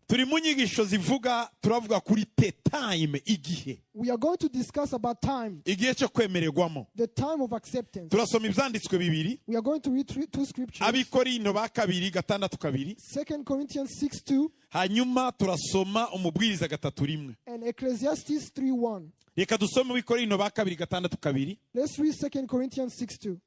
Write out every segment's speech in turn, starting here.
turi mu nyigisho zivuga turavuga kuri time igihe. We are going to discuss about time. Igihe cyo kwemererwamo. The time of acceptance. Turasoma ibyanditswe bibiri. We are going to read two scriptures. Abikorinto ba kabiri gatandatu kabiri. 2 Corinthians 6:2. Hanyuma turasoma umubwiriza gatatu rimwe. And Ecclesiastes 3:1. Reka dusome Abikorinto ba kabiri gatandatu kabiri. Let's read 2 Corinthians 6:2.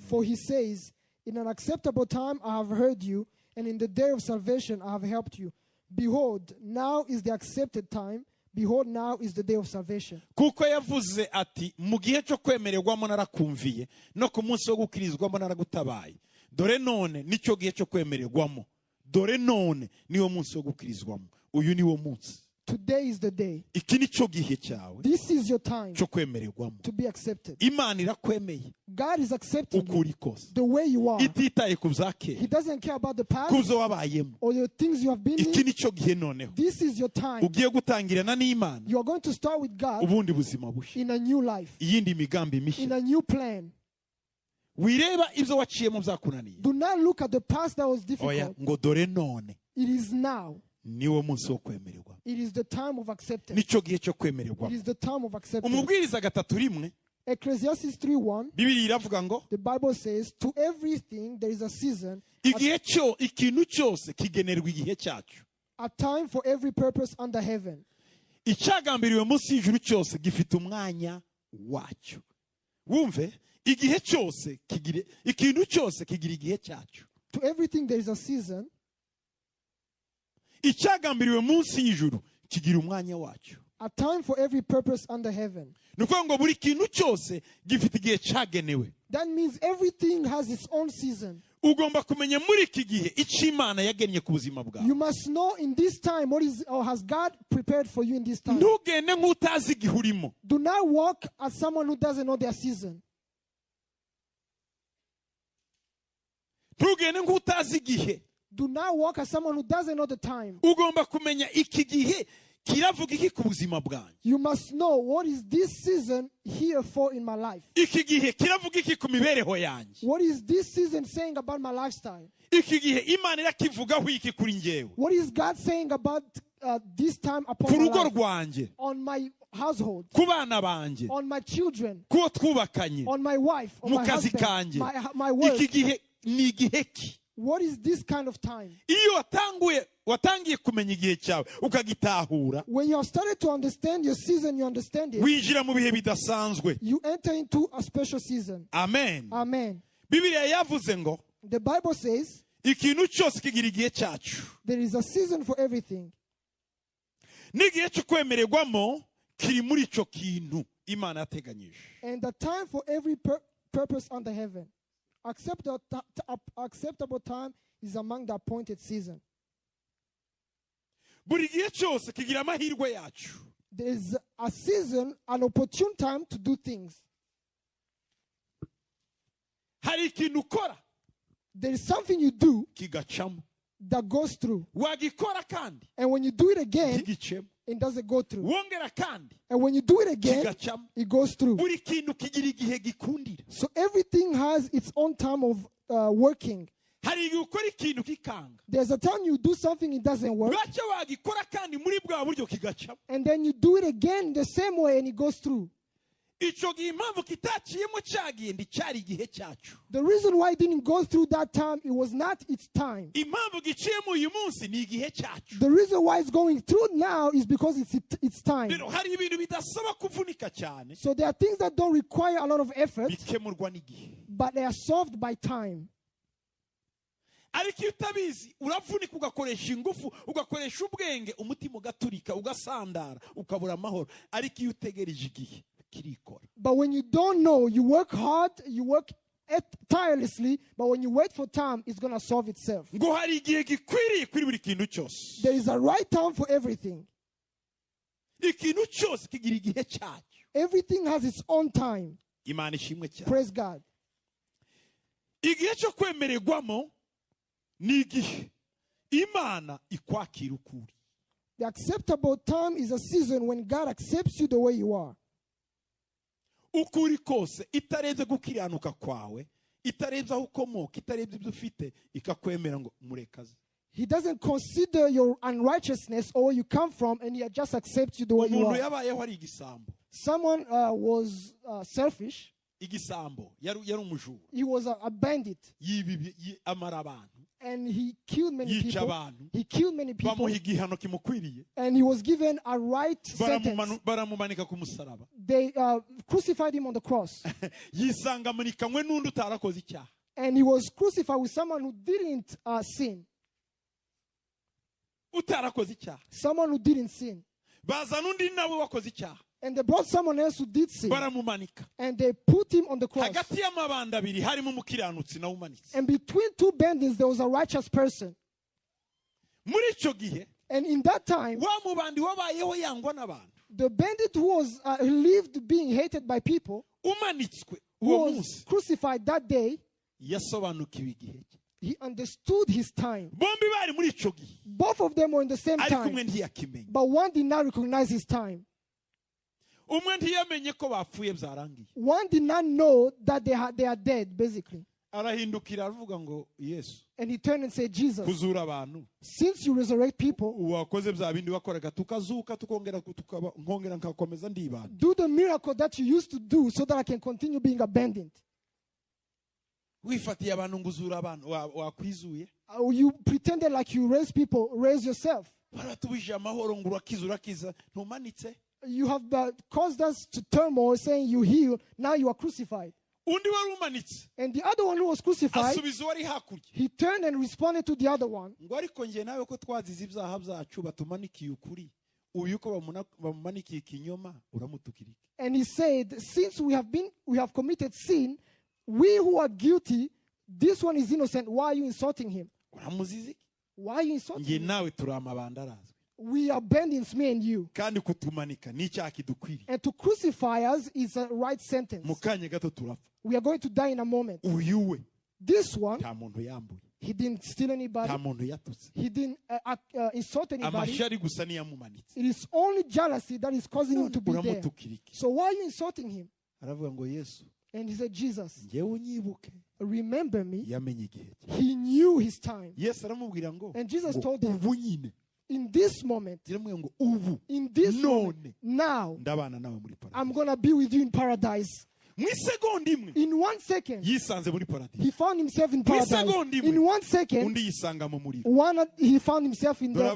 For he says, in an acceptable time I have heard you, and in the day of salvation I have helped you. Behold, now is the accepted time. Behold, now is the day of salvation. Kuko yavuze ati mu gihe cyo kwemererwamo narakumviye no ku munsi wo gukirizwamo naragutabaye. Dore none nicyo gihe cyo kwemererwamo. Dore none niwo munsi wo gukirizwamo. Uyu niwo munsi. Today is the day. Iki nicyo gihe cyawe. This is your time cyo kwemererwamo. to be accepted. Imana irakwemeye. God is accepting ukuri kose. the way you are. Ititaye ku byakera. He doesn't care about the past kuzo wabayemo. or the things you have been Iki in. nicyo gihe noneho. This is your time. Ugiye gutangirana n'Imana. You are going to start with God ubundi buzima bushya. in a new life, Iyindi migambi in mishya. a new plan. Wireba ibyo waciyemo byakunaniye. Do not look at the past that was Oya difficult. ngo dore none. It is now. Niwo munsi wo kwemererwa. It is the time of acceptance. Nicyo gihe cyo kwemererwa. It is the time of acceptance. Umubwiriza gatatu rimwe. Ecclesiastes 3:1. Bibiri iravuga ngo The Bible says, to everything there is a season, igihe cyo ikintu cyose kigenerwa igihe cyacu. a time for every purpose under heaven. Icyagambiriwe munsi y'ijuru cyose gifite umwanya wacyo. Wumve igihe cyose kigire ikintu cyose kigira igihe cyacu. To everything there is a season. Icyagambiriwe munsi y'ijuru kigira umwanya wacyo. A time for every purpose under heaven. Nuko ngo buri kintu cyose gifite igihe cyagenewe. That means everything has its own season. Ugomba kumenya muri iki gihe icyo Imana yagennye ku buzima bwawe. You must know in this time what is or has God prepared for you in this time. Ntugende nk'utazi igihe urimo. Do not walk as someone who doesn't know their season. Ntugende nk'utazi igihe. Do not walk as someone who doesn't know the time. Ugomba kumenya iki gihe kiravuga iki ku buzima bwanjye. You must know what is this season here for in my life. Iki gihe kiravuga iki ku mibereho yanjye. What is this season saying about my lifestyle? Iki gihe Imana irakivugaho iki kuri njyewe. What is God saying about this time Ku upon my rugo life? rwanjye. On my household, Ku bana banjye. on my children, Kuwo twubakanye. on my wife, on Mu my kazi husband, kanjye. my work. Iki gihe ni igihe ki. What is this kind of time? Iyo watangiye kumenya igihe cyawe ukagitahura. When you have started to understand your season, you understand it. Winjira mu bihe bidasanzwe. You enter into a special season. Amen. Amen. Bibiliya yavuze ngo The Bible says ikintu cyose kigira igihe cyacu. there is a season for everything. N'igihe cyo kwemererwamo kiri muri icyo kintu Imana yateganyije. And the time for every purpose under heaven. Acceptable time is among the appointed season. Buri gihe cyose kigira amahirwe yacu. There is a season, an opportune time to do things. Hari ikintu ukora There is something you do kigacamo. that goes through. Wagikora kandi And when you do it again, kigicemo. it doesn't go through. Wongera kandi And when you do it again, kigacamo. it goes through. Buri kintu kigira igihe gikundira. So everything has its own time of working. Hari igihe ukora ikintu kikanga. There's a time you do something, it doesn't work. Bwacyo wagikora kandi muri bwa buryo kigacamo. And then you do it again the same way and it goes through. Icyo gihe impamvu kitaciyemo cyagiye nticyari igihe cyacu. The reason why it didn't go through that time, it was not its time. Impamvu giciyemo uyu munsi ni igihe cyacu. The reason why it's going through now is because it's time. Rero hari ibintu bidasaba kuvunika cyane. So there are things that don't require a lot of effort, Bikemurwa n'igihe. but they are solved by time. Ariko iyo utabizi uravunika ugakoresha ingufu ugakoresha ubwenge umutima ugaturika ugasandara ukabura amahoro. Ariko iyo utegereje igihe kirikora. But when you don't know, you work hard, you work tirelessly, but when you wait for time, it's going to solve itself. Ngo hari igihe gikwiriye kuri buri kintu cyose. There is a right time for everything. Ikintu cyose kigira igihe cyacyo. Everything has its own time. Imana ishimwe cyane. Praise God. Igihe cyo kwemererwamo ni igihe Imana ikwakira ukuri. The acceptable time is a season when God accepts you the way you are. Ukuri kose itarenze gukiranuka kwawe, itarenze aho ukomoka, itarenze ibyo ufite, ikakwemera ngo murekaze. He doesn't consider your unrighteousness or where you come from, and he just accepts you the way you umuntu are. yabayeho ari igisambo. Someone was selfish. Igisambo yari umujura. He was a bandit. Amara abantu. And he killed many Yica people. abantu. He killed many people. Bamuha igihano kimukwiriye. And he was given a right sentence. Baramumanika ku musaraba. They crucified him on the cross. Yisanga amanikanywe n'undi utarakoze icyaha. And he was crucified with someone who didn't sin. Utarakoze icyaha. Someone who didn't sin. Bazana undi nawe wakoze icyaha. And they brought someone else who did sin. Baramumanika. And they put him on the cross. Hagati y'amabanda abiri harimo umukiranutsi na umanitse. And between two bandits there was a righteous person. Muri ico gihe, and in that time, wa mubandi wabayeho yangwa n'abantu. The bandit who was lived being hated by people, umanitswe who uwo was munsi, crucified that day, yasobanukiwe igihe cye. he understood his time. Bombi bari muri ico gihe. Both of them were in the same Ariko time. umwe ntiyakimenya. But one did not recognize his time. Umwe ntiyamenye ko bapfuye byarangiye. One did not know that they are dead, basically. Arahindukira aravuga ngo Yesu. And he turned and said, Jesus, kuzura abantu. Since you resurrect people, wakoze bya bindi wakoraga tukazuka tukongera nkongera nkakomeza ndibana. Do the miracle that you used to do so that I can continue being abandoned. Wifatiye abantu nguzura abantu wakwizuye. You pretended like you raise people, raise yourself. Baratubije amahoro ngo urakiza ntumanitse. You have caused us to turmoil, saying you heal, now you are crucified. Undi wari umanitse. And the other one who was crucified, asubiza wari hakurya. He turned and responded to the other one. Ngo ariko ngiye nawe ko twazize ibyaha byacu batumanikiye ukuri. Uyu ko bamumanikiye ikinyoma uramutukirike. And he said, since we have committed sin, we who are guilty, this one is innocent. Why are you insulting him? Uramuzize? Why are you insulting him? Ngiye nawe turamabanda arazwe. We are bandits, me and you. Kandi kutumanika ni icyaha kidukwiriye. And to crucify us is a right sentence. Mu kanya gato turapfa. We are going to die in a moment. Uyuwe. This one, nta muntu yambuye. He didn't steal anybody. Nta muntu yatutse. He didn't insult anybody. Amashari gusa ni yamumanitse. It is only jealousy that is causing him to be there. So why are you insulting him? Aravuga ngo Yesu. And he said, Jesus, ngewe unyibuke. Remember me. Yamenye igihe. He knew his time. Yesu aramubwira ngo. And Jesus told him, ubu nyine. In this moment, in this moment, now, I'm going to be with you in paradise. In 1 second, he found himself in paradise. In 1 second, he found himself in hell.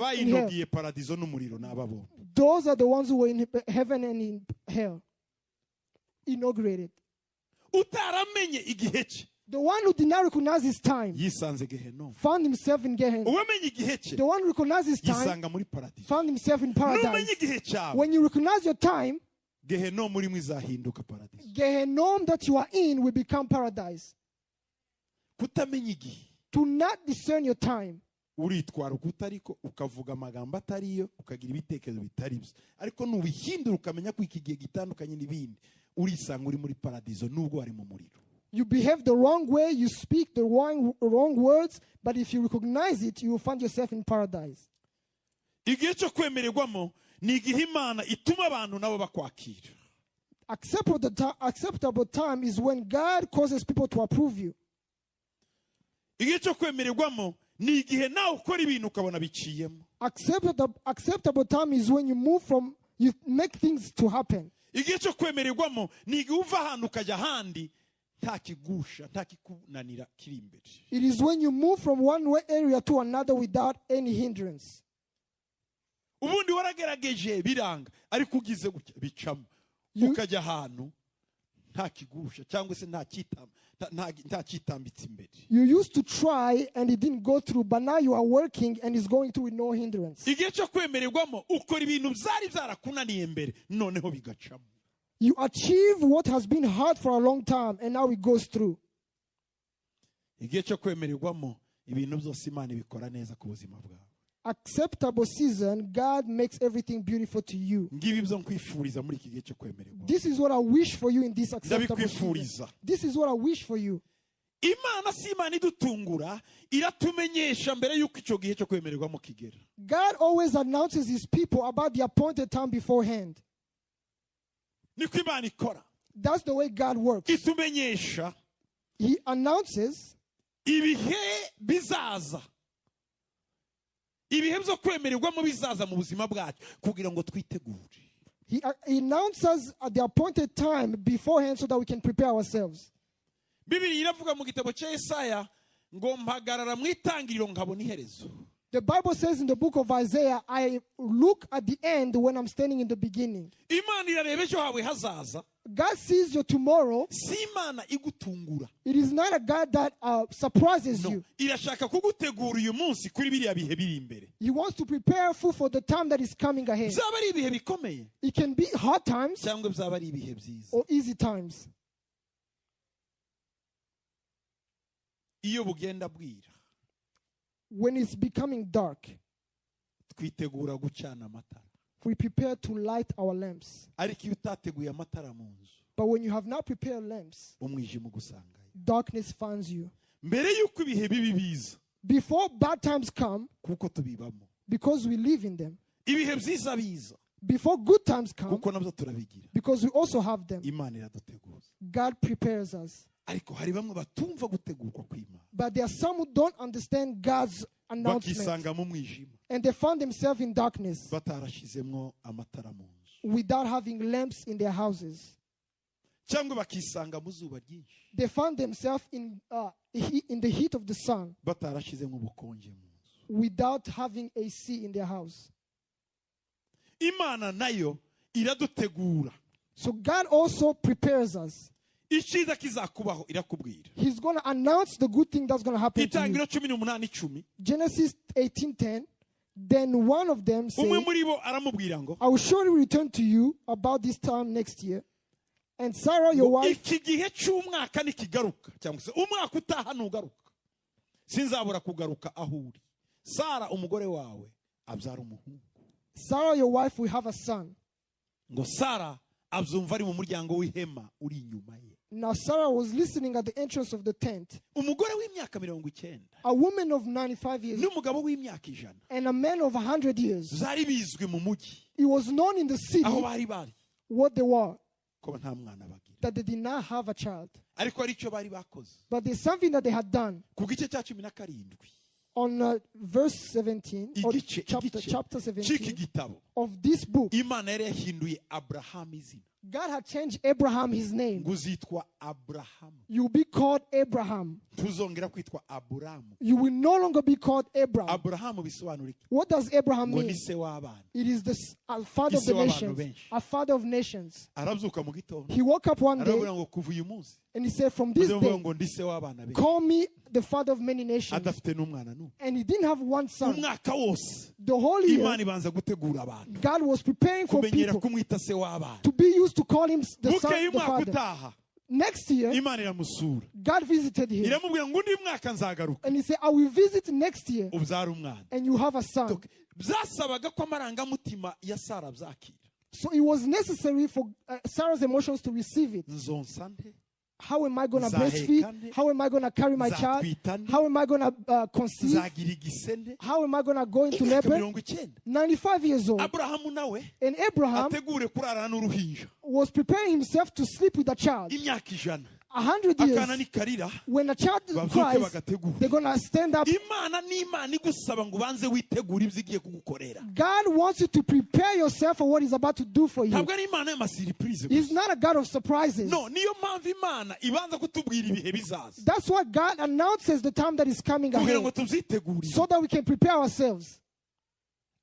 Those are the ones who were in heaven and in hell. Inaugurated. The one who did not recognize his time found himself in Gehenna. The one who recognized his time found himself in paradise. When you recognize your time, Gehenna that you are in will become paradise. To not discern your time. Uritwara ukutariko ukavuga amagambo atariyo ukagira ibitekerezo bitari byo ariko nubihindura ukamenya ko iki gihe gitandukanye n'ibindi urisanga uri muri paradizo nubwo ari mu muriro. You behave the wrong way, you speak the wrong words, but if you recognize it, you will find yourself in paradise. Igihe cyo kwemererwamo ni igihe Imana ituma abantu nabo bakwakira. Acceptable time is when God causes people to approve you. Igihe cyo kwemererwamo ni igihe nawe ukora ibintu ukabona biciyemo. Acceptable time is when you make things to happen. Igihe cyo kwemererwamo ni igihe uva ahantu ukajya ahandi. It is when you move from one area to another without any hindrance. Ubundi waragerageje biranga ariko ugize bicamo ukajya ahantu nta kigusha cyangwa se nta kitambitse imbere. You used to try and it didn't go through, but now you are working and it's going through with no hindrance. Igihe cyo kwemererwamo ukora ibintu byari byarakunaniye mbere noneho bigacamo. You achieve what has been hard for a long time, and now it goes through. Acceptable season, God makes everything beautiful to you. This is what I wish for you in this acceptable season. This is what I wish for you. God always announces his people about the appointed time beforehand. That's the way God works. He announces ibihe byo kwemererwamo bizaza mu buzima bwacu kugira ngo twitegure. He announces at the appointed time beforehand so that we can prepare ourselves. Bibiri iravuga mu gitabo cya Yesaya ngo mpagarara mu itangiriro nkabona iherezo. The Bible says in the book of Isaiah, I look at the end when I'm standing in the beginning. Imana irareba ejo hawe hazaza. God sees your tomorrow. Si Imana igutungura. It is not a God that surprises you. Irashaka kugutegura uyu munsi kuri biriya bihe biri imbere. He wants to prepare you for the time that is coming ahead. Byaba ari ibihe bikomeye. It can be hard times cyangwa byaba ari ibihe byiza. or easy times. Iyo bugenda bwira. When it's becoming dark, twitegura gucana amatara. we prepare to light our lamps. Ariko iyo utateguye amatara mu nzu, But when you have not prepared lamps, umwijima ugusangayo. darkness finds you. Mbere yuko ibihe bibi biza, Before bad times come, kuko tubibamo. because we live in them. Ibihe byiza biza, Before good times come, kuko nabyo turabigira. because we also have them. Imana iraduteguza. God prepares us. Ariko hari bamwe batumva gutegurwa kw'Imana. But there are some who don't understand God's announcement. Bakisanga mu mwijima. And they found themselves in darkness Batarashizemwo amatara mu nzu. without having lamps in their houses. Cyangwa bakisanga mu zuba ryinshi. They found themselves in the heat of the sun Batarashizemwo ubukonje mu nzu. without having AC in their house. Imana nayo iradutegura. So God also prepares us. Icyiza kizakubaho irakubwira. He's going to announce the good thing that's going to happen to you. Itangiriro 18:10. Genesis 18:10. Then one of them said, Umwe muri bo aramubwira ngo, I will surely return to you about this time next year. And Sarah, your wife, iki gihe cy'umwaka nikigaruka cyangwa se umwaka utaha nugaruka, sinzabura kugaruka aho uri. Sara umugore wawe abyara umuhungu. Sarah, your wife, will have a son. Ngo Sara abyumva ari mu muryango w'ihema uri inyuma ye. Now Sarah was listening at the entrance of the tent. Umugore w'imyaka 90 A woman of 95 years n'umugabo w'imyaka 100 and a man of 100 years. zari bizwi mu mujyi It was known in the city aho bari what they were, ko nta mwana bagira. that they did not have a child. Ariko ari cyo bari bakoze. But there's something that they had done. Ku gice cya 17 On verse 17, or igice chapter cy'iki 17 gitabo, of this book, Imana yari yahinduye Abraham izina. God had changed Abraham his name. Ngo uzitwa Abraham. You'll be called Abraham. Tuzongera kwitwa Aburamu. You will no longer be called Abraham. Abrahamu bisobanura iki? What does Abraham Ngo mean? ni se w'abana. It is the father of the Ise w'abantu nations. benshi. A father of nations. Arabyuka mu gitondo. He woke up one day Aravuga ngo kuva uyu munsi and he said, from this uzavuga day, ngo ndi se w'abana benshi. call me the father of many nations. Adafite n'umwana n'umwe. And he didn't have one son. Umwaka wose The whole year, Imana ibanza gutegura abantu. God was preparing for Kumenyera people kumwita se w'abana. to be used to call him the Bukeye son, the umwaka father. utaha Next year, Imana iramusura. God visited him. Iramubwira ngo undi mwaka nzagaruka And he said, I will visit next year ubyara umwana. and you have a son. Byasabaga ko amarangamutima ya Sara byakira. So it was necessary for Sarah's emotions to receive it. Nzonsa nte? How am I going to Nzaheka breastfeed? nte? How am I going to carry my child? Nzatwita nte? How am I going to conceive? Nzagira igise nte? How am I going to go into Imyaka labor? 90. 95 years old. Aburahamu nawe And Abraham ategure kurarana n'uruhinja. was preparing himself to sleep with a child. Imyaka 100. 100 Akana years. nikarira When a child bavuke cries, bagategura. they're going to stand up. Imana ni Imana igusaba ngo ubanze witegure ibyo igiye kugukorera. God wants you to prepare yourself for what He's about to do for you. Ntabwo ari Imana y'amasiripurize He's gusa. not a God of surprises. No, niyo mpamvu Imana ibanza kutubwira ibihe bizaza That's why God announces the time that is coming kugira ngo ahead tubyitegurire. so that we can prepare ourselves.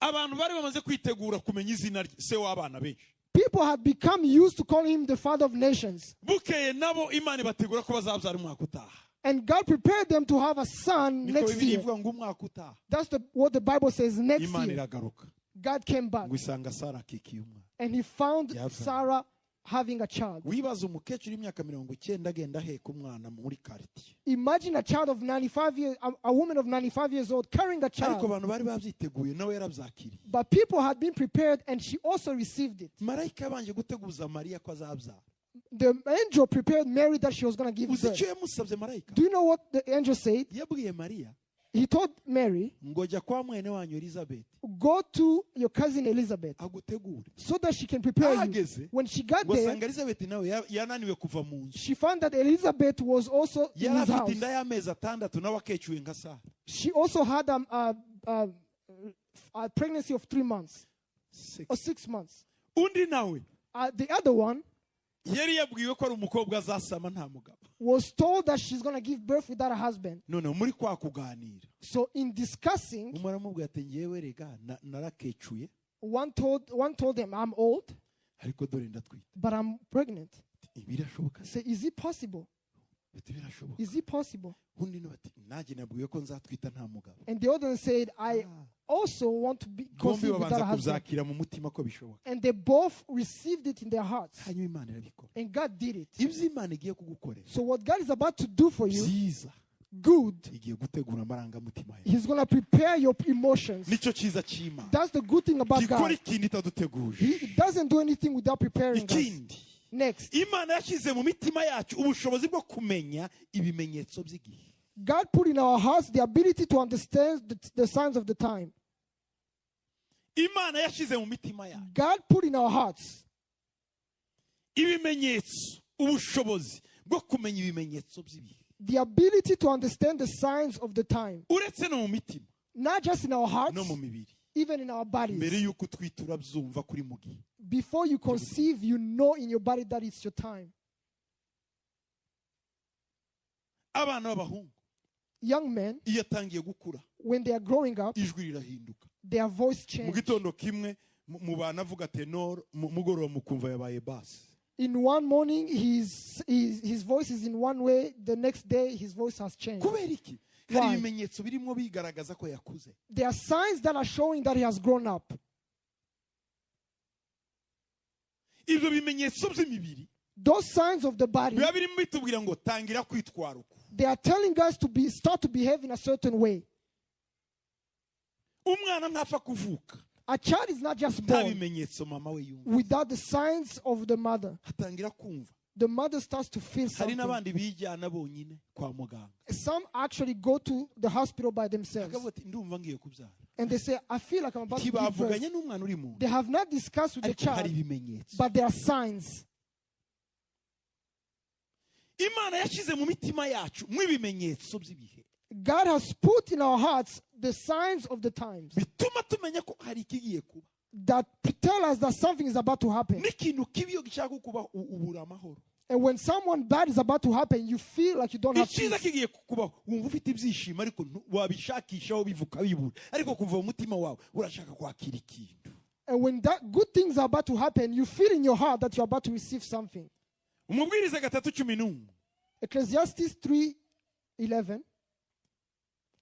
Abantu bari bamaze kwitegura kumenya izina rye, se w'abana benshi. People had become used to calling him the father of nations. Bukeye nabo Imana ibategura ko bazabyara umwaka utaha. And God prepared them to have a son Niko next Bibiliya year. ivuga ngo umwaka utaha That's what the Bible says next Imana year. iragaruka God came back ngo isanga Sara akikiye umwana. and he found Yavanye. Sarah having a child. Wibaza umukecuru w'imyaka 90 agenda aheka umwana muri quartier. Imagine a child of 95 years, a woman of 95 years old carrying a Ariko child. abantu bari babyiteguye nawe yarabyakiriye. But people had been prepared and she also received it. Marayika yabanje guteguza Mariya ko azabyara. The angel prepared Mary that she was going to give Uzi birth. icyo yamusabye Marayika? Do you know what the angel said? Yabwiye Mariya He told Mary, ngo jya kwa mwene wanyu Elizabeth go to your cousin Elizabeth agutegure. so that she can prepare you. Ahageze When she got ngo there, asanga Elizabeth nawe yananiwe kuva mu nzu. she found that Elizabeth was also in Yari his afite house. inda y'amezi 6 nawe akecuye nka Sara. She also had a pregnancy of 3 months Six. or 6 months. Undi nawe The other one yari yabwiwe ko ari umukobwa azasama nta mugabo. was told that she's going to give birth without a husband. None muri kwa kuganira So in discussing, umwe aramubwira ati ngewe rega narakecuye one told him, I'm old, ariko dore ndatwite. but I'm pregnant. Birashoboka. Say, is it possible? Birashoboka. Is it possible? Undi nawe ati nanjye nabwiwe ko nzatwita nta mugabo. And the other one said, I also want to be Bombi conceived without a babanza husband. kuzakira mu mutima ko bishoboka. And they both received it in their hearts. Hanyuma Imana irabikora. And God did it. Ibyo Imana igiye kugukorera So what God is about to do for you, byiza good, igiye gutegura amarangamutima yawe. He's going to prepare your emotions. Nicyo cyiza cy'Imana. That's the good thing about Gikora God. ikintu itaduteguje. He doesn't do anything without preparing us. Ikindi Next, Imana yashyize mu mitima yacu ubushobozi bwo kumenya ibimenyetso by'igihe. God put in our hearts the ability to understand the signs of the time. Imana yashyize mu mitima yacu God put in our hearts ibimenyetso, ubushobozi bwo kumenya ibimenyetso by'ibihe. the ability to understand the signs of the time. Uretse no mu mitima Not just in our hearts, no mu mibiri. even in our Mbere bodies. y'uko utwita urabyumva kuri mu gihe. Before you conceive, you know in your body that it's your time. Abana b'abahungu Young men, iyo atangiye gukura when they are growing up, ijwi rirahinduka. their voice Mu changes. gitondo kimwe mu bana avuga tenor, mugoroba mukumva yabaye bass. In one morning, his voice is in one way. The next day, his voice has changed. Kubera iki? Hari Why? ibimenyetso birimo bigaragaza ko yakuze. There are signs that are showing that he has grown up. Ibyo bimenyetso by'imibiri Those signs of the body, biba birimo bitubwira ngo tangira kwitwara uko. they are telling us to start to behave in a certain way. Umwana ntapfa kuvuka A child is not just nta born bimenyetso mama we yumva. without the signs of the mother. Hatangira kumva. The mother starts to feel Hari something. n'abandi bijyana bonyine kwa muganga. Some actually go to the hospital by themselves. Akavuga ati ndumva ngiye kubyara. And they say, I feel like I'm about to give birth. Ntibavuganye n'umwana uri mu nda. They have not discussed with the Ariko hari child, ibimenyetso. but there are signs. Imana yashyize mu mitima yacu mw'ibimenyetso by'ibihe. God has put in our hearts the signs of the times Bituma tumenya ko hari ikigiye kuba. that tell us that something is about to happen. N'ikintu kibi iyo gishaka kuba ubura amahoro. And when someone bad is about to happen, you feel like you don't have Icyiza peace. kigiye kubaho wumva ufite ibyishimo ariko wabishakishaho bivuka bibura ariko kuva mu mutima wawe urashaka kwakira ikintu. And when that good things are about to happen, you feel in your heart that you're about to receive something. Umubwiriza 3:11 Ecclesiastes 3:11.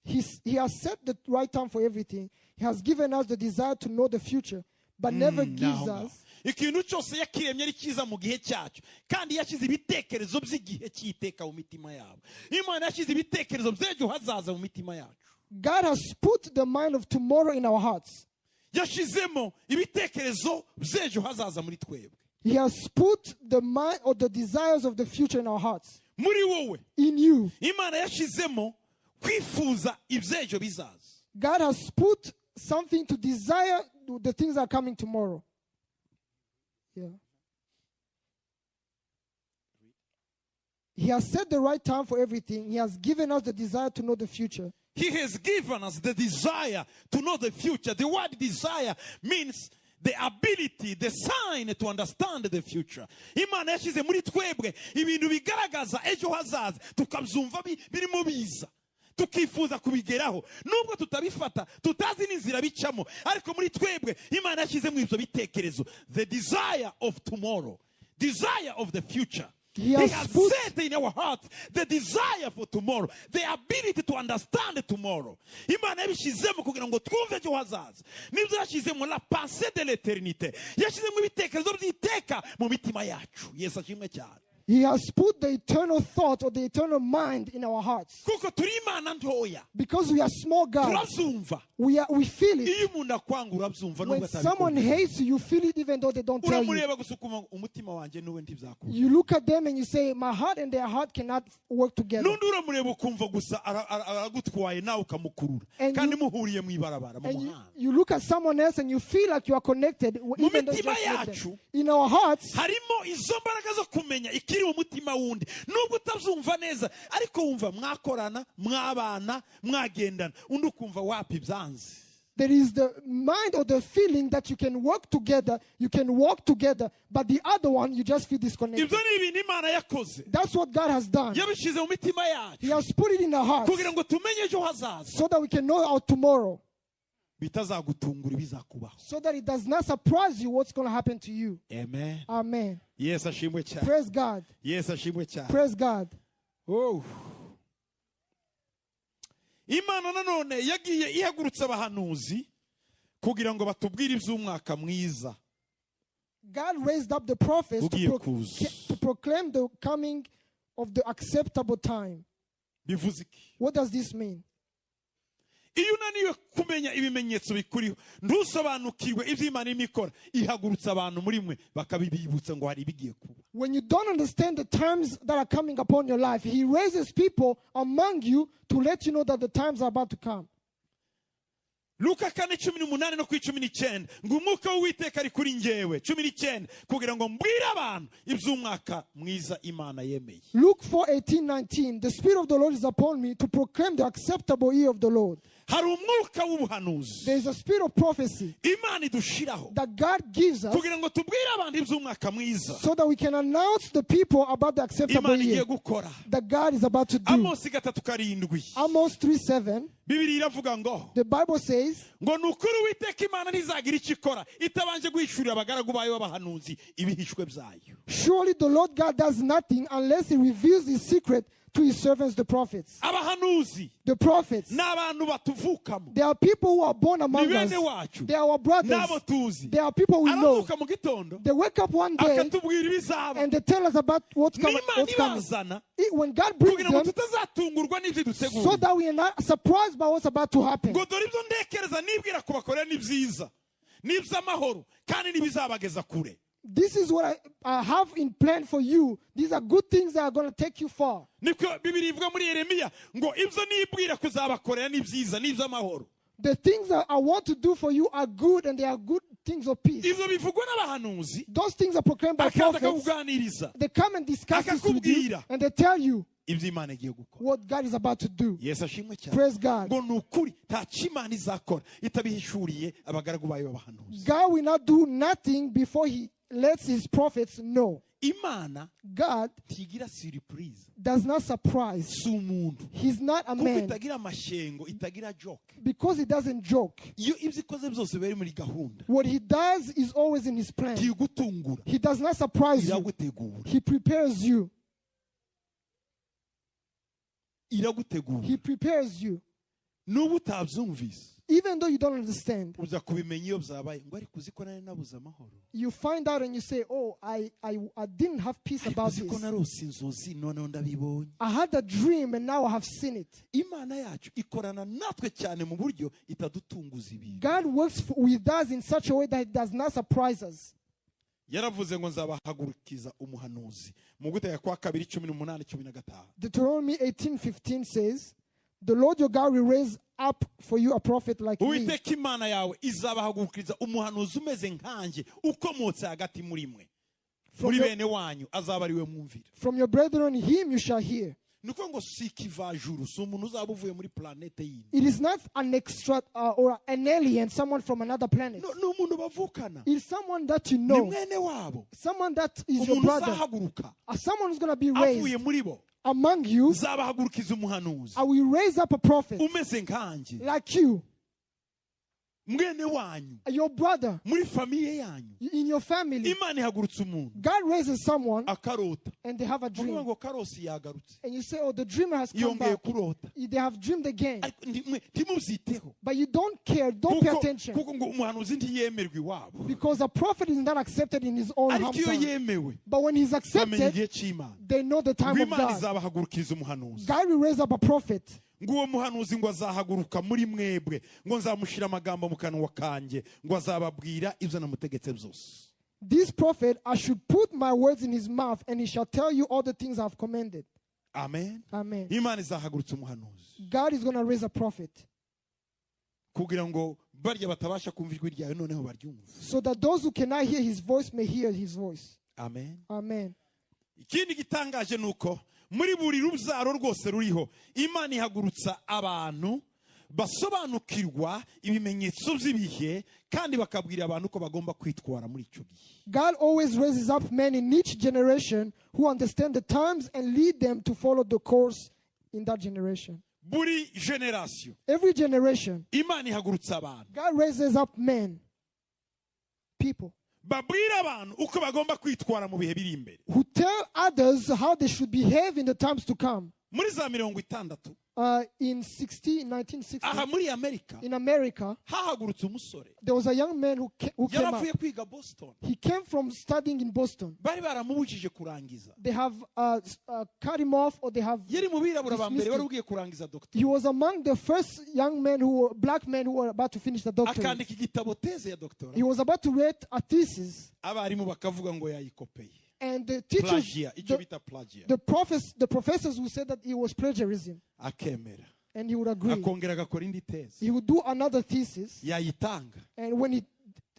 He has set the right time for everything. He has given us the desire to know the future, but never gives us. Ikintu cyose yakiremye ari cyiza mu gihe cyacu kandi yashyize ibitekerezo by'igihe cy'iteka mu mitima yabo. Imana yashyize ibitekerezo by'ejo hazaza mu mitima yacu. God has put the mind of tomorrow in our hearts. Yashizemo ibitekerezo by'ejo hazaza muri twebwe. He has put the mind or the desires of the future in our hearts. Muri wowe In you. Imana yashizemo kwifuza iby'ejo bizaza. God has put something to desire the things that are coming tomorrow. Yeah. He has set the right time for everything. He has given us the desire to know the future. He has given us the desire to know the future. The word desire means the ability, the sign to understand the future. Imana yashyize muri twebwe ibintu bigaragaza ejo hazaza tukabyumva birimo biza. Tukifuza kubigeraho nubwo tutabifata tutazi n'inzira bicamo ariko muri twebwe Imana yashyizemo ibyo bitekerezo, the desire of tomorrow, desire of the future. He has set in our hearts the desire for tomorrow, the ability to understand tomorrow. Imana yabishizemo kugira ngo twumve ejo hazaza. Nibyo yashizemo la pensée de l'éternité. Yashizemo ibitekerezo by'iteka mu mitima yacu. Yesu ashimwe cyane. He has put the eternal thought or the eternal mind in our hearts. Kuko turi Imana ntoya. Because we are small gods. Turabyumva. We feel it. Iyo umuntu akwanga urabyumva When someone hates you, you feel it even though they don't tell you. Uramureba gusa ukumva umutima wanjye n'uwe ntibzakunda. You look at them and you say, my heart and their heart cannot work together. N'undi uramureba ukumva gusa aragutwaye nawe ukamukurura kandi muhuriye mu ibarabara mu muhanda. You look at someone else and you feel like you are connected even though you just met them. In our hearts, harimo izo mbaraga zo kumenya ikiri mu mutima wundi nubwo utabyumva neza ariko wumva mwakorana mwabana mwagendana undi ukumva wapi byanze. There is the mind or the feeling that you can work together, you can walk together, but the other one, you just feel disconnected. ibyo ni ibintu Imana yakoze That's what God has done. yabishize mu mitima He yacu has put it in our hearts kugira ngo tumenye ejo hazaza so that we can know our tomorrow, bitazagutungura ibizakubaho. so that it does not surprise you what's going to happen to you. Amen. Amen. Yesu ashimwe cyane. Praise God. Yesu ashimwe cyane. Praise God. Oh. Imana nanone yagiye ihagurutsa abahanuzi kugira ngo batubwire iby'umwaka mwiza. God raised up the prophets to proclaim the coming of the acceptable time. Bivuze iki? What does this mean? Iyo unaniwe kumenya ibimenyetso bikuriho ntusobanukirwe ibyo Imana irimo ikora ihagurutsa abantu muri mwe bakabibibutsa ngo hari ibigiye kuba. When you don't understand the times that are coming upon your life, He raises people among you to let you know that the times are about to come. Luka 4:18 no 19 ngo umwuka w'Uwiteka ari kuri njyewe 19 kugira ngo mbwire abantu iby'umwaka mwiza Imana yemeye. Luke 4:18-19, the Spirit of the Lord is upon me to proclaim the acceptable year of the Lord. Hari umwuka w'ubuhanuzi There is a spirit of prophecy Imana idushiraho that God gives us kugira ngo tubwire abantu iby'umwaka mwiza so that we can announce the people about the acceptable Imana igiye year gukora. that God is about to do. Amos 3:7 Amos 3:7, Bibiri iravuga ngo the Bible says, ngo nukuri Uwiteka Imana ntizagira icyo ikora itabanje guhishurira abagaragu bayo b'abahanuzi ibihishwe byayo. surely the Lord God does nothing unless He reveals His secret to His servants the prophets. Abahanuzi The prophets, n'abantu batuvukamo they are people who are born ni among bene us. wacu They are our brothers. n'abo tuzi. They are people we know. Aravuka mu gitondo They wake up one day akatubwira ibizaba and they tell us about what's coming. n'Imana ibazana When God brings kugira ngo them, tutazatungurwa n'ibyo so dutegura. that we are not surprised by what's about to happen. Ngo dore ibyo ntekereza nibwira kubakorera ni byiza n'iby'amahoro kandi n'ibizabageza kure. This is what I have in plan for you. These are good things that are going to take you far. Niko Bibiri ivuga muri Yeremiya ngo ibyo nibwira kuzabakorera ni byiza n'iby'amahoro. The things that I want to do for you are good, and they are good things of peace. Ibyo bivugwa n'abahanuzi Those things are proclaimed by akaza prophets. akakuganiriza They come and discuss this with you, akakubwira and they tell you ibyo Imana igiye gukora. what God is about to do. Yesu ashimwe cyane. Praise God. Ngo ni ukuri nta cyo Imana izakora itabihishuriye abagaragu bayo b'abahanuzi. God will not do nothing before He lets His prophets know. Imana God ntigira surprise. does not surprise. Si umuntu. He's not a Kuko man, itagira amashyengo, itagira joke. because He doesn't joke. Iyo ibyo ikoze byose biri muri gahunda. What He does is always in His plan. Ntiyigutungura. He does not surprise you. Iragutegura. He prepares you. Iragutegura. He prepares you. N'ubu utabyumvise. Even though you don't understand, Uza kubimenya iyo byabaye ngo ariko uzi ko nari nabuze amahoro. you find out and you say, oh, I didn't have peace Ariko about uzi ko this. narose inzozi noneho ndabibonye. I had a dream and now I have seen it. Imana yacu ikorana natwe cyane mu buryo itadutunguza ibintu. God works with us in such a way that it does not surprise us. Yaravuze ngo nzabahagurukiza umuhanuzi mu guteka kwa 2:18-15. Deuteronomy 18:15 says, the Lord your God will raise up for you a prophet like me. Uwiteka Imana yawe izabahagurukiriza umuhanuzi umeze nkanjye ukomotse hagati muri mwe. Muri bene wanyu azaba ari we mwumvira. From your brethren him you shall hear. Nuko ngo si ikivajuru si umuntu uzaba uvuye muri planete yindi. It is not an extra or an alien, someone from another planet. Ni umuntu bavukana. It is someone that you Ni know. mwene wabo. Someone that is your Umuntu brother. uzahaguruka. Someone who's going to be Avuye raised muri bo. among you. Nzabahagurukiza umuhanuzi. I will raise up a prophet Umeze nkanjye. like you, Mwene wanyu. your brother, Muri famiye yanyu. in your family. Imana ihagurutsa umuntu. God raises someone Akarota. and they have a Kuvuga dream. ngo karosi yagarutse. And you say, oh, the dreamer has come Yongeye back. kurota. They have dreamed again. Ariko ntimubyiteho. But you don't care, don't pay attention. Kuko ngo umuhanuzi ntiyemerwa iwabo. Because a prophet is not accepted in his own Ariko iyo hometown. yemewe But when he's bamenya accepted, igihe cy'Imana. they know the time Ngo of Imana God. izabahagurukiriza umuhanuzi. God will raise up a prophet. Ngo uwo muhanuzi ngo azahaguruka muri mwebwe ngo nzamushyira amagambo mu kanwa kanjye ngo azababwira ibyo namutegetse byose. This prophet, I should put my words in his mouth, and he shall tell you all the things I have commanded. Amen. Amen. Imana izahagurutsa umuhanuzi God is going to raise a prophet kugira ngo barya batabasha kumva ijwi ryawe noneho baryumve. so that those who cannot hear his voice may hear his voice. Amen. Amen. Ikindi gitangaje nuko muri buri rubyaro rwose ruriho Imana ihagurutsa abantu basobanukirwa ibimenyetso by'ibihe kandi bakabwira abantu ko bagomba kwitwara muri icyo gihe. God always raises up men in each generation who understand the times and lead them to follow the course in that generation. Buri generation Every generation, Imana ihagurutsa abantu God raises up men, people, babwira abantu uko bagomba kwitwara mu bihe biri imbere. who tell others how they should behave in the times to come. Muri za 60 In 1960, aha muri Amerika in America, hahagurutse umusore there was a young man who came up. yaravuye kwiga Boston. He came from studying in Boston. Bari baramubujije kurangiza. They have cut him off, or they have. Yari mu birabura ba mbere dismissed wari him. ugiye kurangiza doctor. He was among the first young men black men who were about to finish the doctorate. Akandika igitabo teze ya doctor. He was about to write a thesis, Abarimu bakavuga ngo yayikopeye. and the teachers, Plagia, icyo bita plagia. the professors who said that it was plagiarism, Akemera. and he would agree. Akongera agakora indi teze. He would do another thesis, Yayitanga. and when he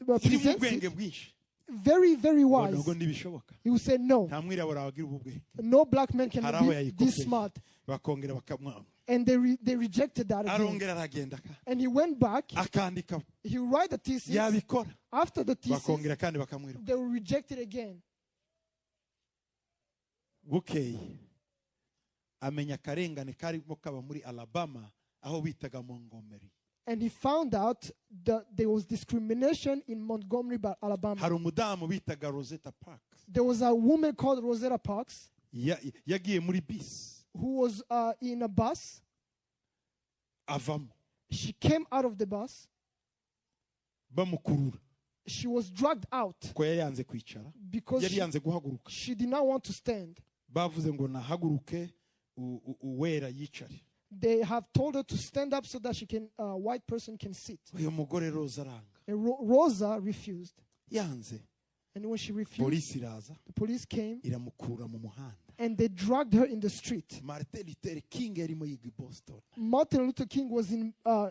Iri mu presents bwenge it, bwinshi. very, very wise, Ntabwo ntibishoboka. he would say, no, Nta mwirabura wagira ubu bwenge. no black man can Hari aho be this yayikopeye. smart. Bakongera bakamwanga. And they rejected that again. Arongera aragenda ka. And he went back, Akandika. he would write the thesis. Yabikora. After the thesis, Bakongera kandi bakamwiruka. they will reject it again. Bukeye amenya akarengane karimo kaba muri Alabama aho bitaga Montgomery. And he found out that there was discrimination in Montgomery, Alabama. Hari umudamu bitaga Rosetta Parks. There was a woman called Rosetta Parks Yagiye muri bisi who was in a bus. avamo. She came out of the bus. Bamukurura. She was dragged out Ko yari yanze kwicara. because Yari yanze guhaguruka. she did not want to stand. Bavuze ngo nahaguruke uwera yicare. They have told her to stand up so that white person can sit. Uyu mugore Rosa aranga. And Rosa refused. Yanze. And when she refused, Polisi iraza the police came iramukura mu muhanda. and they dragged her in the street. Martin Luther King yarimo yiga i Boston. Martin Luther King was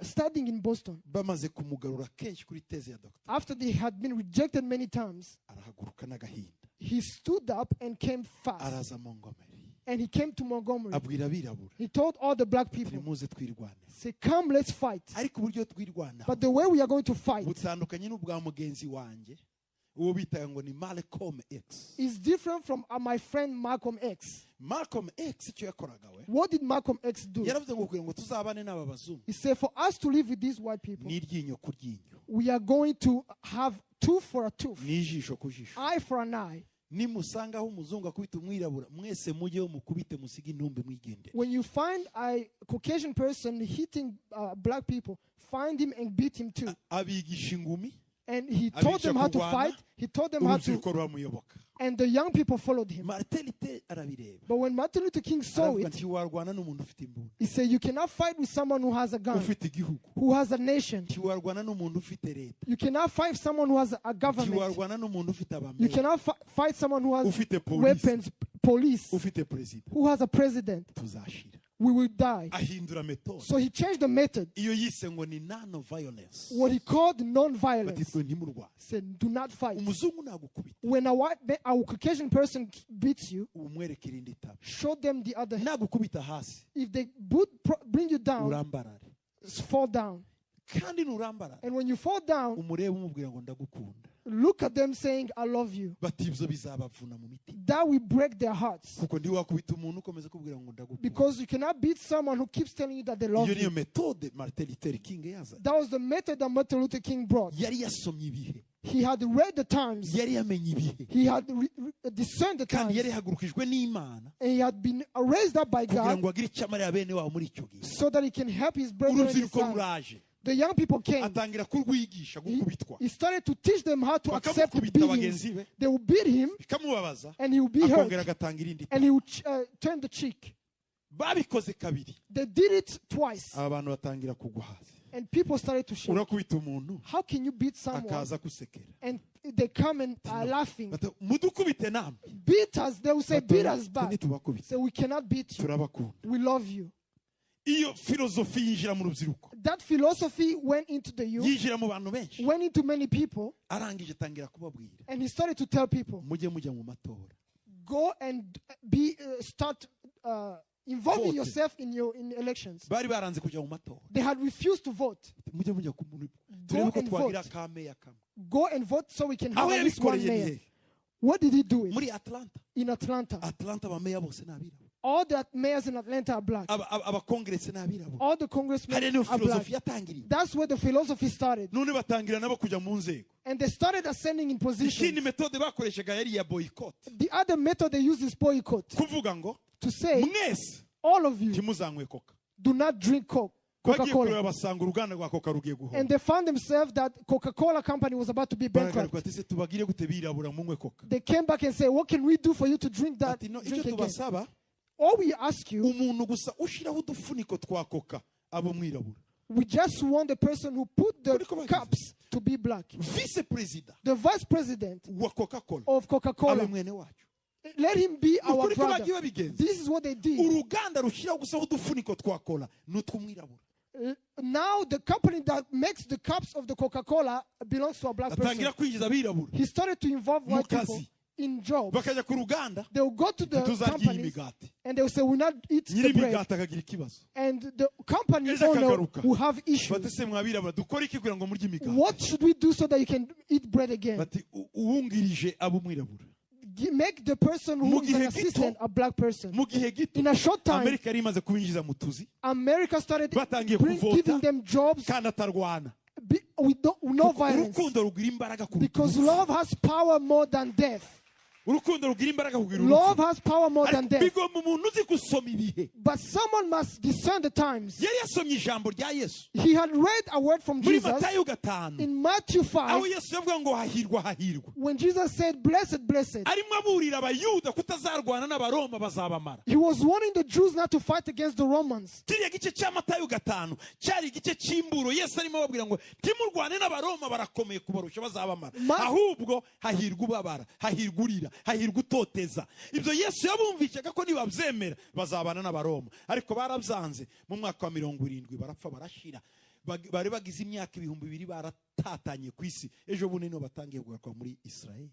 studying in Boston. Bamaze kumugarura kenshi kuri teze ya doctor. After they had been rejected many times, Arahaguruka n'agahinda. he stood up and came fast. Araza Montgomery. And he came to Montgomery. Abwira abirabura. He told all the black people, Muze twirwane. say, come, let's fight. Ariko uburyo twirwana But the way we are going to fight butandukanye n'ubwa mugenzi wanjye uwo bitaga ngo ni Malcolm X. is different from my friend Malcolm X. Malcolm X icyo yakoraga we What did Malcolm X do? yaravuze ngo kugira ngo tuzabane n'aba bazungu He said, for us to live with these white people, n'iryinyo ku ryinyo we are going to have tooth for a tooth, n'ijisho ku jisho. eye for an eye. Nimusangaho umuzungu akubita umwirabura mwese mujyeho mukubite musige intumbi mwigendere. When you find a Caucasian person hitting black people, find him and beat him too. Abigisha ingumi And he taught them how to fight. He taught them how to, urubyiruko ruramuyoboka. and the young people followed him. Martin Luther arabireba. But when Martin Luther King saw Aravuga it, nti warwana n'umuntu ufite imbunda. he said, you cannot fight with someone who has a gun, Ufite igihugu. who has a nation. Ntiwarwana n'umuntu ufite leta. You cannot fight someone who has a government. Ntiwarwana n'umuntu ufite You abamere. cannot fight someone who has Ufite polisi. weapons, police, Ufite president. who has a president. Tuzashira. We will die. Ahindura methode. So he changed the method. Iyo yise ngo ni non-violence. What he called non-violence. Batitwe ntimurwane. He said, do not fight. Umuzungu nagukubita. When a Caucasian person beats you, Umwereke irindi tabi. show them the other hand. Nagukubita hasi. If they bring you down, Urambarare. fall down. Kandi nurambarare. And when you fall down, Umurebe umubwira ngo ndagukunda. look at them saying, I love you. Bati ibyo bizabavuna mu mitima. That will break their hearts. Kuko ndiwakubita umuntu ukomeza kubwira ngo ndagukunda. Because you cannot beat someone who keeps telling you that they love Iyo niyo you. methode Martin Luther King yazanye. That was the method that Martin Luther King brought. Yari yasomye ibihe. He had read the times. Yari yamenye ibihe. He had discerned the Kandi times. yari yahagurukijwe n'Imana. And he had been raised up by Kugira God ngo agire icyo amarira bene wabo muri icyo gihe. so that he can help his brethren and his Urubyiruko sons. ruraje. The young people came. Atangira kurwigisha gukubitwa. He started to teach them how to accept Bakamukubita beatings. bagenzi be. They would beat him Bikamubabaza. and he would be Akongera hurt. agatanga irindi. And he would turn the cheek. Babikoze kabiri. They did it twice. Aba bantu batangira kugwa hasi. And people started to shake. Urakubita umuntu How can you beat someone? akaza gusekera. And they come and are laughing. Bata mudukubite namwe. Beat us. They will say, beat us back. Ntitubakubita. Say, we cannot beat you. Turabakunda. We love you. Iyo filozofi yinjira mu rubyiruko. That philosophy went into the youth, Yinjira mu bantu benshi. went into many people, Arangije atangira kubabwira. and he started to tell people, Mujye mujya mu matora. go and start involving Vote. yourself in elections. bari baranze kujya mu matora. They had refused to vote. Mujye mujya ku muntu turebe ko and twagira vote. ka meya kamwe. Go and vote so we can have Aho at least one yabikoreye ni mayor. hehe? What did he do it? Muri Atlanta. In Atlanta. Atlanta abameya bose ni abirabura. All the mayors in Atlanta are black. Abakongresi ni abirabura. All the congressmen Hariya niyo are black. filozofi yatangiriye. That's where the philosophy started. None batangira nabo kujya mu nzego. And they started ascending in Ikindi positions. metode bakoreshaga yari ya boycott. The other method they use is boycott. Kuvuga ngo To say, mwese all of you ntimuzanywe koka. do not drink Bagiye Coca-Cola. kureba basanga uruganda rwa Coca rugiye guhomba. And they found themselves that Coca-Cola company was about to be bankrupt. Baragaruka ati se tubagire gute birabura munywe koka. They came back and said, what can we do for you to drink that Ati no, icyo drink again? tubasaba All we ask you, umuntu gusa ushiraho udufuniko twa koka abo mwirabura. we just want the person who put the Kuri ko bagize. cups to be black. Vice president The vice president wa Coca-Cola of Coca-Cola. abe mwene wacu. Let him be our Ukuri ko brother. bagiye babigenza. This is what they did. Uruganda rushiraho gusa udufuniko twa kola n'utwumwirabura. Now the company that makes the cups of the Coca-Cola belongs to a black person. Atangira kwinjiza abirabura. He started to involve white Mukazi. people in jobs. Bakajya ku ruganda They will go to the tuzarya companies imigati. and they will say, we'll not eat Nyiri the bread. imigati akagira ikibazo. And the company Ejo owner akagaruka. will have Bati issues. se mwabirabura dukora iki kugira ngo murye imigati? What should we do so that you can eat bread again? Bati uwungirije abo mwirabura. Make the person who is an Mu gihe assistant gito. a black person. Mu gihe gito In a short time, Amerika yari imaze kubinjiza mu tuzi America started batangiye giving kuvota them jobs kandi atarwana. with no violence. Urukundo rugira imbaraga ku Because rupfu. love has power more than death. Urukundo rugira imbaraga kugira Love urupfu. has power more than Ariko death. bigomba umuntu uzi gusoma ibihe. But someone must discern the times. Yari yasomye ijambo rya Yesu He had read a word from muri Jesus Matayo 5 in Matthew aho 5 Yesu yavuga ngo hahirwa hahirwa. when Jesus said, blessed, blessed. Arimo aburira abayuda kutazarwana n'abaroma bazabamara. He was warning the Jews not to fight against the Romans. Kiriya gice cya Matayo 5 cyari igice cy'imburo. Yesu arimo ababwira ngo ntimurwane n'abaroma barakomeye kubarusha bazabamara. Ahubwo hahirwa ubabara, hahirwa urira, hahirwa utoteza. Ibyo Yesu yabumvishaga ko nibabyemera bazabana n'abaroma. Ariko barabyanze mu mwaka wa 70 barapfa barashira. Bari bagize imyaka 2000 baratatanye ku isi. Ejo bundi no batangiye kugaruka muri Israel.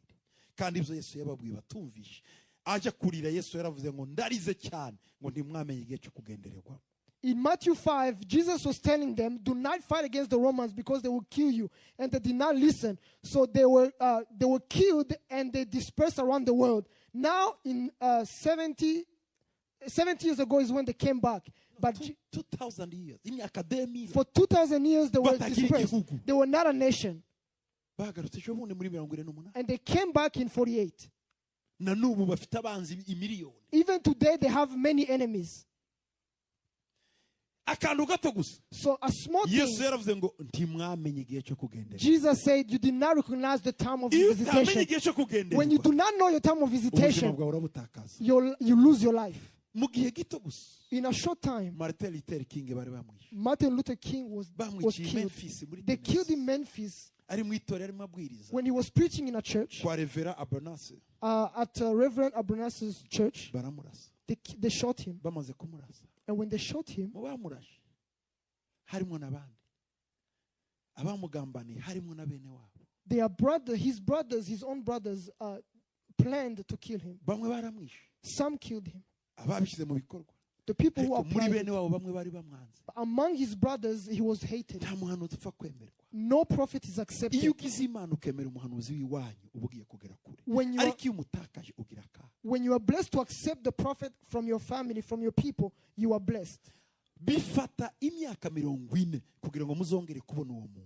Kandi ibyo Yesu yababwiye batumvishe. Aje kurira Yesu yaravuze ngo ndarize cyane ngo ntimwamenye igihe cyo kugendererwa. In Matthew 5, Jesus was telling them, do not fight against the Romans because they will kill you. And they did not listen. So they were killed and they dispersed around the world. Now in 70 years ago is when they came back. But 2000 years. Imyaka 2000. for 2,000 years they were Batagira dispersed. igihugu. They were not a nation. Bagarutse ejo bundi muri 48. And they came back in 48. Na n'ubu bafite abanzi imiliyoni. Even today they have many enemies. Akantu gato gusa. So a small Yesu thing, yaravuze ngo ntimwamenye igihe cyo kugendererwa. Jesus said, you did not recognize the time of Iyo your utamenye visitation. igihe cyo When you kugendererwa do not know your time of ubuzima visitation, bwawe urabutakaza. you lose your life. Mu gihe gito gusa In a short time, Martin Luther King bari bamwishe. Martin Luther King was Bamwiciye killed. Memphis muri They killed Tennessee. in Memphis Ari mu itorero arimo abwiriza when he was preaching in a church, kwa Revera Abernathy at Reverend Abernathy's church. baramurasa. They shot him. Bamaze kumurasa And when they shot him, mu bamurashe harimo n'abandi abamugambaniye harimo na bene wabo. his own brothers, planned to kill him. Bamwe baramwishe Some killed him. ababishyize mu bikorwa. The people who Ariko muri applied bene it. wabo bamwe bari bamwanze. Among his brothers, he was hated. Nta muhanuzi upfa kwemerwa. No prophet is accepted. Iyo ugize imana ukemera umuhanuzi w'iwanyu uba ugiye kugera kure. When you are, Ariko iyo umutakaje ugira akaga. when you are blessed to accept the prophet from your family, from your people, you are blessed. Bifata imyaka 40 kugira ngo muzongere kubona uwo muntu.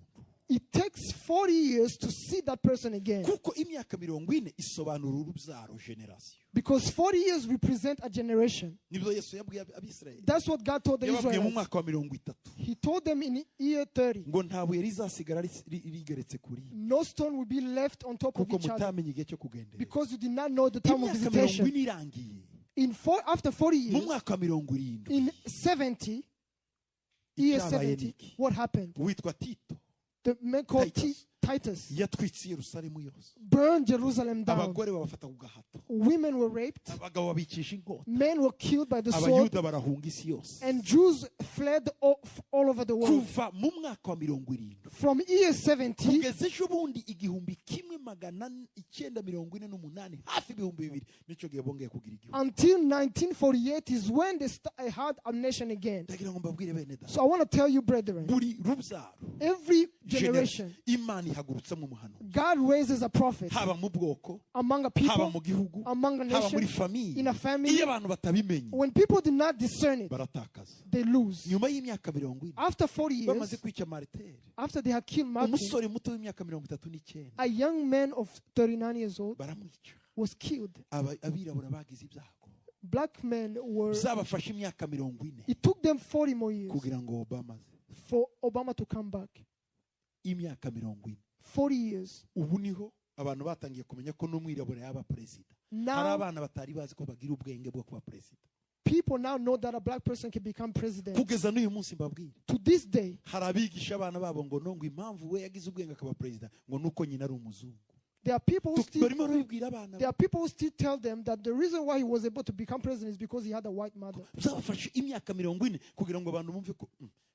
It takes 40 years to see that person again. Kuko imyaka 40 isobanura urubyaro generation. Because 40 years represent a generation. Nibyo Yesu yabwiye abisirayeli. That's what God told the Yababwiye mu Israelites. mwaka wa 30 He told them in year 30, ngo nta buye rizasigara rigeretse kuri no stone will be left on top of kuko each other mutamenye igihe cyo kugenderera. because you did not know the time of Imyaka visitation. 40 irangiye. After 40 Mu years, mwaka wa 70 in 70, year icyabaye 70, niki? what happened? Witwa Tito The man called Titus. Titus yatwitse Yerusalemu yose. burned Jerusalem down. Abagore babafata ku gahato. Women were raped. Abagabo babicisha inkota. Men were killed by the sword. Abayuda barahunga isi yose. And Jews fled all over the world. Kuva mu mwaka wa 70 From year 70 kugeza ejo bundi 1970 1948 hafi ibihumbi bibiri nicyo gihe bongeye kugira igihugu. Until 1948 is when they had a nation again. Ndagira ngo mbabwire bene data, So I want to tell you, brethren, buri rubyaro every generation, Imana ihagurutsa mu muhanuzi, God raises a prophet haba mu bwoko, among a haba people, mu gihugu, among a haba muri nation, famiye. in a family. Iyo abantu batabimenye When people do not discern it, baratakaza. they lose. Nyuma y'imyaka 40 After 40 bamaze years, kwica Marteri, after they had killed Martin, umusore muto w'imyaka 39 a young man of 39 years old baramwica. was killed. Abirabura bagize ibyago, Black men were, zabafashe imyaka 40 it took them 40 more years kugira ngo Obama for Obama to come back. imyaka 40. 40 years. Ubu niho abantu batangiye kumenya ko n'umwirabura yaba perezida. Hari Now, abana batari bazi ko bagira ubwenge bwo kuba perezida. people now know that a black person can become president. Kugeza n'uyu munsi mbabwira, To this day, hari abigisha abana babo ngo nongo impamvu we yagize ubwenge akaba perezida ngo nuko nyina ari umuzungu. there are people who still Barimo babibwira abana. there are people who still tell them that the reason why he was able to become president is because he had a white mother. Zabafashe imyaka 40 kugira ngo abantu bumve ko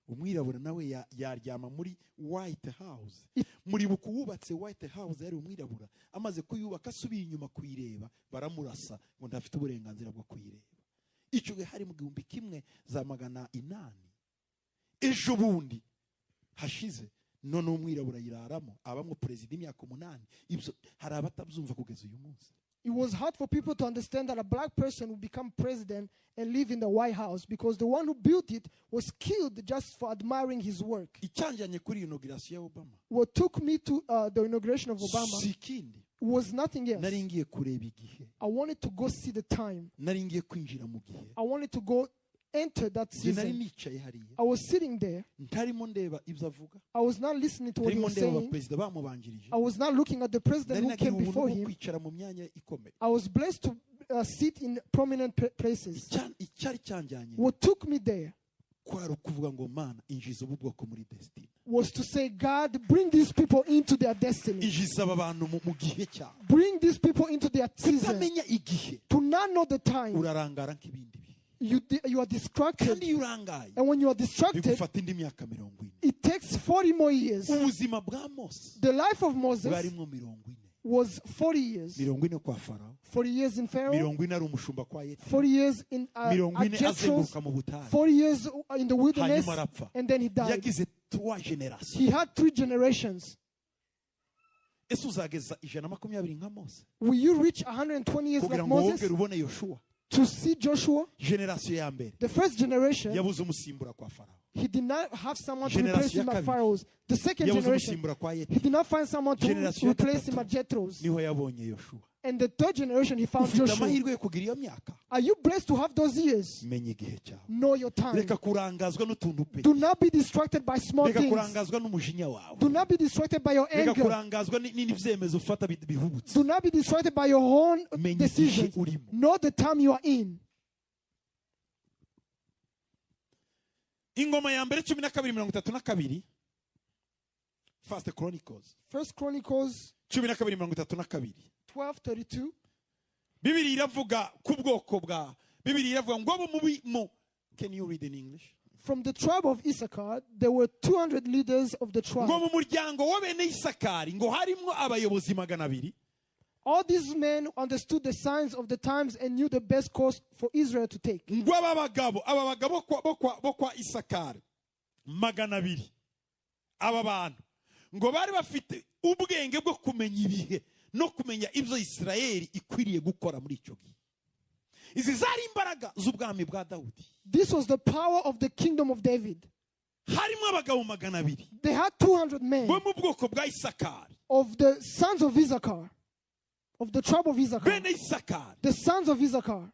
umwirabura nawe yaryama muri White House. Muri bukubatse White House yari umwirabura, amaze kuyubaka asubiye inyuma kuyireba baramurasa ngo ndafite uburenganzira bwo kuyireba. Icyo gihe hari mu 1800. Ejo bundi hashize none umwirabura yiraramo abamwe perezida imyaka 8. Ibyo hari abatabyumva kugeza uyu munsi. It was hard for people to understand that a black person would become president and live in the White House because the one who built it was killed just for admiring his work. Icyanjanye kuri inauguration ya Obama What took me to the inauguration of Obama sikindi was nothing else. nari ngiye kureba igihe, I wanted to go see the time. nari ngiye kwinjira mu gihe. I wanted to go enter that Nari season. nicaye hariya I was sitting there. ntarimo ndeba ibyo avuga, I was not listening to what he ntarimo was ndeba saying. abaperezida bamubanjirije, I was not looking at the president nari who nagiye came ubuntu before bwo him. kwicara mu myanya ikomeye. I was blessed to sit in prominent places. Icyari cyanjanye What took me there kwari ukuvuga ngo Mana injiza ubu bwoko muri destiny, was to say, God, bring these people into their destiny. injiza aba bantu mu gihe cyabo. Bring these people into their season. Utamenya igihe To not know the time, urarangara nk'ibindi bihe, you are distracted. kandi iyo urangaye And when you are distracted, bigufata indi myaka 40. it takes 40 more years. Ubuzima bwa Mose The life of Moses barimo 40. was 40 years. 40 kwa Farao, 40 years in Pharaoh, 40 ari umushumba kwa Yetro, 40 years in 40 Jethro's, azenguruka mu butayu, 40 years in the wilderness, hanyuma arapfa. and then he died. Yagize 3 generations. He had 3 generations. Ese uzageza 120 nka Mose Will you reach 120 years kugira like ngo Moses wongere ubone Yoshua? to see Joshua? Generation ya mbere The first generation, yabuze umusimbura kwa Farao, he did not have someone to Generation replace him ya at kabiri. Pharaoh's. The second yabuze generation, umusimbura kwa he Yetro, did not find someone to Generation ya replace him gatatu. at Jethro's. niho yabonye Yoshua. And the third generation, he found Ufite Joshua. amahirwe yo kugira iyo myaka, Are you blessed to have those years? menya igihe cyawe. Know your time. Reka kurangazwa n'utuntu pe, Do not be distracted by small reka things. kurangazwa n'umujinya wawe, Do not be distracted by your reka anger. kurangazwa n'ibyemezo ufata bihubutse. Do not be distracted by your own Menya igihe decisions. urimo. Know the time you are in. Ingoma ya mbere 12:32. First Chronicles First Chronicles 12:32. 12:32. Bibiri iravuga ku bwoko bwa Bibiri iravuga ngo abo mu Can you read in English? From the tribe of Issachar, there were 200 leaders of the tribe. Ngo mu muryango w'abene Isakari ngo harimo abayobozi 200. All these men understood the signs of the times and knew the best course for Israel to take. Ngo aba bagabo bo kwa Isakari 200. Aba bantu ngo bari bafite ubwenge bwo kumenya ibihe no kumenya ibyo Isirayeli ikwiriye gukora muri icyo gihe. Izi zari imbaraga z'ubwami bwa Dawudi. This was the power of the kingdom of David. Harimo abagabo 200 They had 200 men bo mu bwoko bwa Isakari, of the sons of Issachar, of the tribe of Issachar, bene Isakari, the sons of Issachar.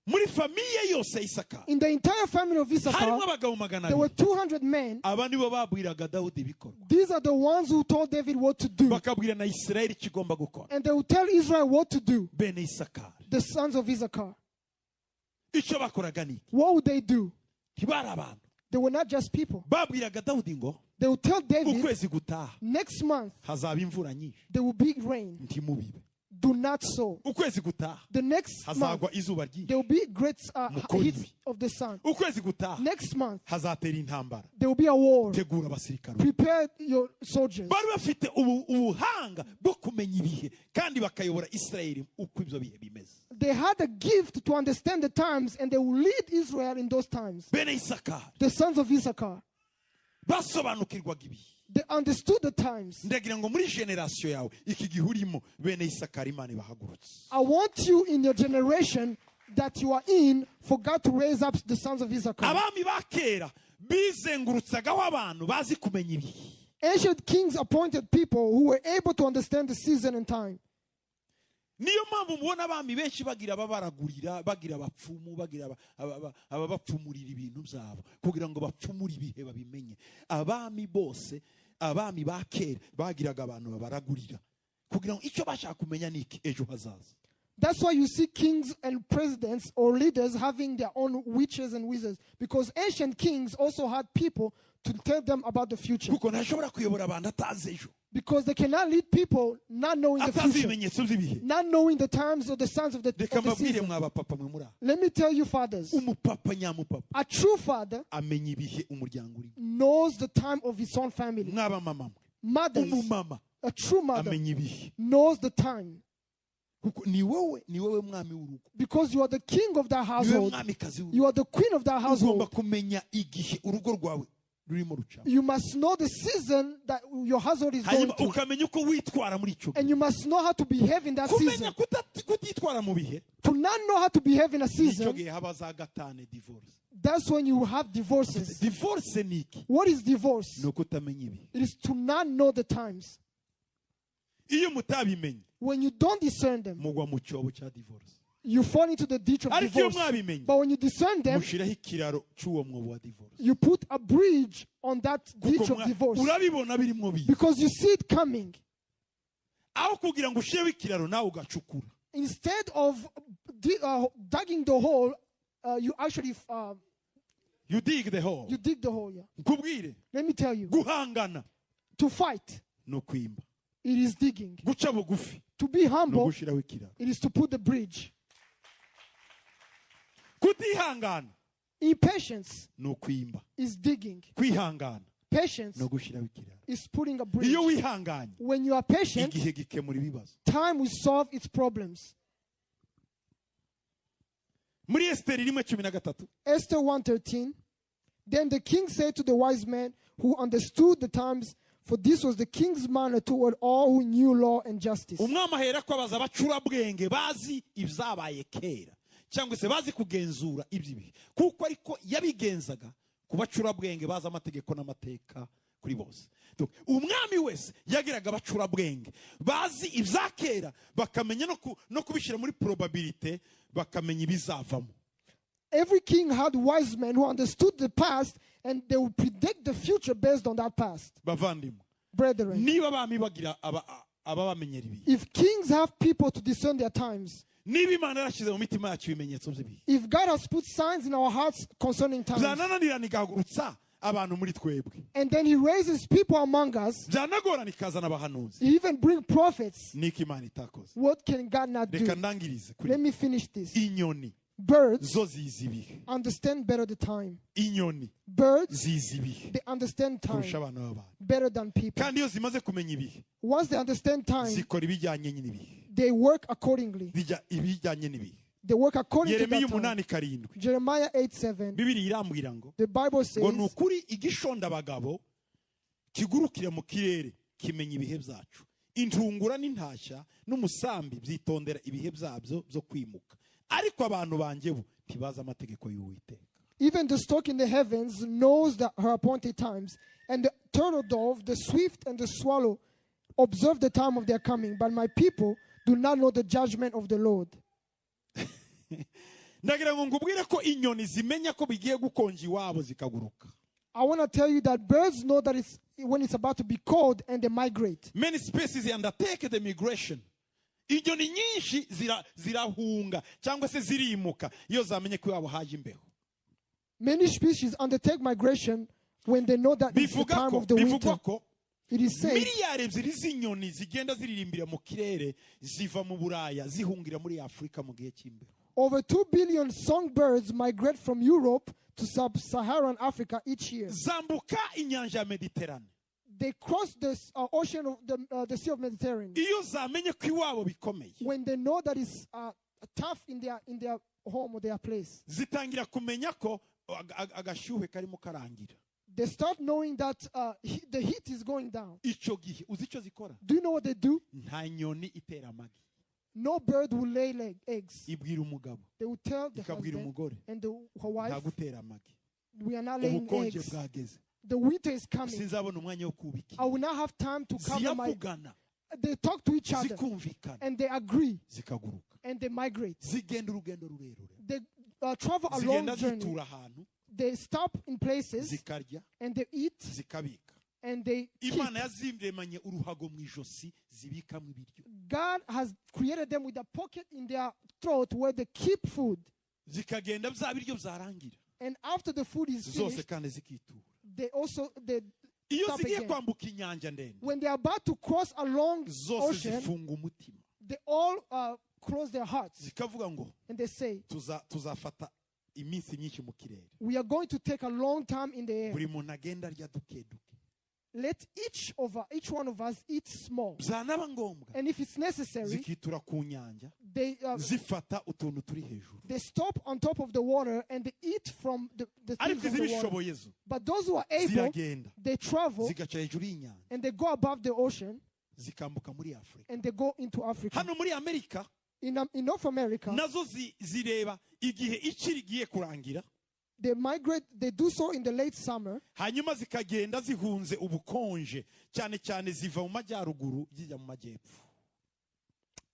muri famiye yose ya Isakari In the entire family of Issachar, harimo abagabo there were 200. 200 men. Aba nibo babwiraga Dawudi bikorwa, These are the ones who told David what to do. bakabwira na Isirayeli kigomba gukora. And they would tell Israel what to do. Bene Isakari The sons of Issachar. icyo bakoraga ni What would they do? ntibari abantu. They were not just people. Babwiraga Dawudi ngo They would tell David, ukwezi gutaha next month hazaba imvura nyinshi there will be rain. ntimubibe. do not sow. ukwezi gutaha The next month, hazagwa izuba ryinshi, there will be great Mukore heat ibi. of the sun. ukwezi gutaha Next month, hazatera intambara. there will be a war. Tegura abasirikare. Prepare your soldiers. Bari bafite ubuhanga bwo kumenya ibihe kandi bakayobora Isirayeli uko ibyo bihe bimeze. They had a gift to understand the times, and they will lead Israel in those times. Bene Isakari The sons of Issachar, basobanukirwaga ibihe. they understood the times. Ndagira ngo muri generasiyo yawe iki gihe urimo bene Isakari Imana ibahagurutse. I want you in your generation that you are in for God to raise up the sons of Issachar. Abami ba kera bizengurutsagaho abantu bazi kumenya ibihe. Ancient kings appointed people who were able to understand the season and time. Niyo mpamvu mubona abami benshi bagira ababaragurira, bagira abapfumu, bagira ababapfumurira ibintu byabo kugira ngo bapfumure ibihe babimenye. Abami bose, abami ba kera bagiraga abantu babaragurira kugira ngo icyo bashaka kumenya niki ejo hazaza. That's why you see kings and presidents or leaders having their own witches and wizards, because ancient kings also had people to tell them about the future. Kuko ntashobora kuyobora abantu atazi ejo. Because they cannot lead people not knowing the Atazi future, ibimenyetso by'ibihe. not knowing the times or the signs of the Reka mbabwire season. mwa bapapa mwe muri. Let me tell you, fathers, Umupapa nyamupapa a true father amenya ibihe umuryango urimo. knows the time of his own family. Mwaba mama mwe. Mothers, Umumama a true mother amenya ibihe. knows the time, Kuko ni wowe mwami w'urugo. because you are the king of that Niwe household. mwamikazi w'urugo. You are the queen of that Ugomba household. kumenya igihe urugo rwawe rurimo rucamo. You must know the season that your household is going Hanyuma through. ukamenya uko witwara muri icyo And gihe. you must know how to behave in that season. Kumenya kutitwara mu bihe. To not know how to behave in a Nicyo season, gihe haba za gatane divorce. that's when you have divorces. Divorce ni iki? What is divorce? Ni ukutamenya ibihe. It is to not know the times. Iyo mutabimenye When you don't discern them, mugwa mu cyobo cya divorce. you fall into the ditch of Ariko iyo divorce. mwabimenye But when you discern them, mushiraho ikiraro cy'uwo mwobo wa divorce. you put a bridge on that ditch Kuko of divorce, urabibona birimo bihe. because you see it coming. Aho kugira ngo ushireho ikiraro nawe ugacukura. Instead of digging the hole, you actually You dig the hole. you dig the hole. Yeah. Nkubwire Let me tell you, guhangana to fight, no kwimba. it is digging. Guca bugufi To be no humble, gushiraho ikiraro. it is to put the bridge. Kutihangana Impatience no kwimba. is digging. Kwihangana Patience no gushiraho ikiraro. is putting a bridge. Iyo wihanganye When you are patient, igihe gikemura ibibazo. time will solve its problems. Muri Esteri 1:13 Esther 1:13. Then the king said to the wise men who understood the times, for this was the king's manner toward all who knew law and justice. umwami ahera ko abaza abacurabwenge bazi ibyabaye kera cyangwa se bazi kugenzura iby'ibihe, kuko ariko yabigenzaga ku bacurabwenge bazi amategeko n'amateka kuri bose. Umwami wese yagiraga abacurabwenge bazi ibya kera, bakamenya no kubishyira muri probability, bakamenya ibizavamo. Every king had wise men who understood the past, and they would predict the future based on that past. Bavandimwe, Brethren, niba abami bagira ababamenyera ibihe, if kings have people to discern their times, niba Imana yarashyize mu mitima yacu ibimenyetso by'ibihe, if God has put signs in our hearts concerning times, byanananirana igahagurutsa abantu muri twebwe, and then he raises people among us, byanagorana ikazana abahanuzi, he even bring prophets, niko Imana itakoze. what can God not Reka do? ndangirize kuri Let me finish this. inyoni Birds zo zizi ibihe. understand better the time. Inyoni Birds, zizi ibihe they understand kurusha time abana b'abantu, better than people. kandi iyo zimaze kumenya ibihe Once they understand time, zikora ibijyanye n'ibihe, they work accordingly. ibijyanye n'ibihe. They work according to Yeremiya that time. 8:7 Jeremiah 8:7. Bibiri irambwira ngo The Bible says, ngo ni ukuri igishonda abagabo kigurukire mu kirere kimenya ibihe byacu, intungura n'intashya n'umusambi byitondera ibihe byabyo byo kwimuka, ariko abantu banjye bo ntibazi amategeko y'Uwiteka. even the stork in the heavens knows her appointed times, and the turtle dove, the swift and the swallow observe the time of their coming, but my people do not know the judgment of the Lord. Ndagira ngo ngubwire ko inyoni zimenya ko bigiye gukonja iwabo zikaguruka. I want to tell you that birds know that it's when it's about to be cold, and they migrate. Many species undertake the migration. Inyoni nyinshi zirahunga cyangwa se zirimuka iyo zamenye ko iwabo haje imbeho. Many species undertake migration when they know that it's the time of the winter. Bivugwa ko It is said miliyari ebyiri z'inyoni zigenda ziririmbira mu kirere ziva mu Buraya zihungira muri Afurika mu gihe cy'imbere. over 2 billion songbirds migrate from Europe to sub-Saharan Africa each year. Zambuka inyanja ya Mediterane. They cross the ocean of the Sea of Mediterranean. Iyo zamenye ko iwabo bikomeye, When they know that it's tough in their home or their place, zitangira kumenya ko agashyuhe karimo karangira. they start knowing that the heat is going down. Icyo gihe uzi icyo zikora? Do you know what they do? Nta nyoni itera amagi. No bird will lay eggs. Ibwira umugabo, They will tell the ikabwira husband umugore, and her wife, nta gutera amagi. we are not laying Ubukonje eggs. bwageze. The winter is coming. Sinzabona umwanya wo kubika. I will not have time to cover my... Ziyavugana, They talk to each other zikumvikana, and they agree zikaguruka. and they migrate. Zigenda urugendo rurerure. They travel a long Zigenda journey. zitura ahantu, They stop in places zikarya, and they eat zikabika. and they keep. Imana yaziremanye uruhago mu ijosi zibikamo ibiryo. God has created them with a pocket in their throat where they keep food. Zikagenda bya biryo byarangira. And after the food is Zose finished, kandi zikitura. they Iyo stop zigiye again. kwambuka inyanja ndende, When they are about to cross a long zose ocean, zifunga umutima. they all close their hearts Zikavuga ngo and they say, tuzafata iminsi myinshi mu kirere. we are going to take a long time in the air. Buri muntu agenda arya duke duke. Let each one of us eat small. Byanaba ngombwa And if it's necessary, zikitura ku nyanja, they zifata utuntu turi hejuru. they stop on top of the water and they eat from the Ariko things on the water. izibishoboye zo But those who are able, ziragenda they travel zigaca hejuru y'inyanja and they go above the ocean zikambuka muri Afurika. and they go into Africa. Hano muri Amerika In North America, nazo zireba igihe ikiri giye kurangira, they migrate, they do so in the late summer, hanyuma zikagenda zihunze ubukonje, cyane cyane ziva mu majyaruguru zijya mu majyepfo.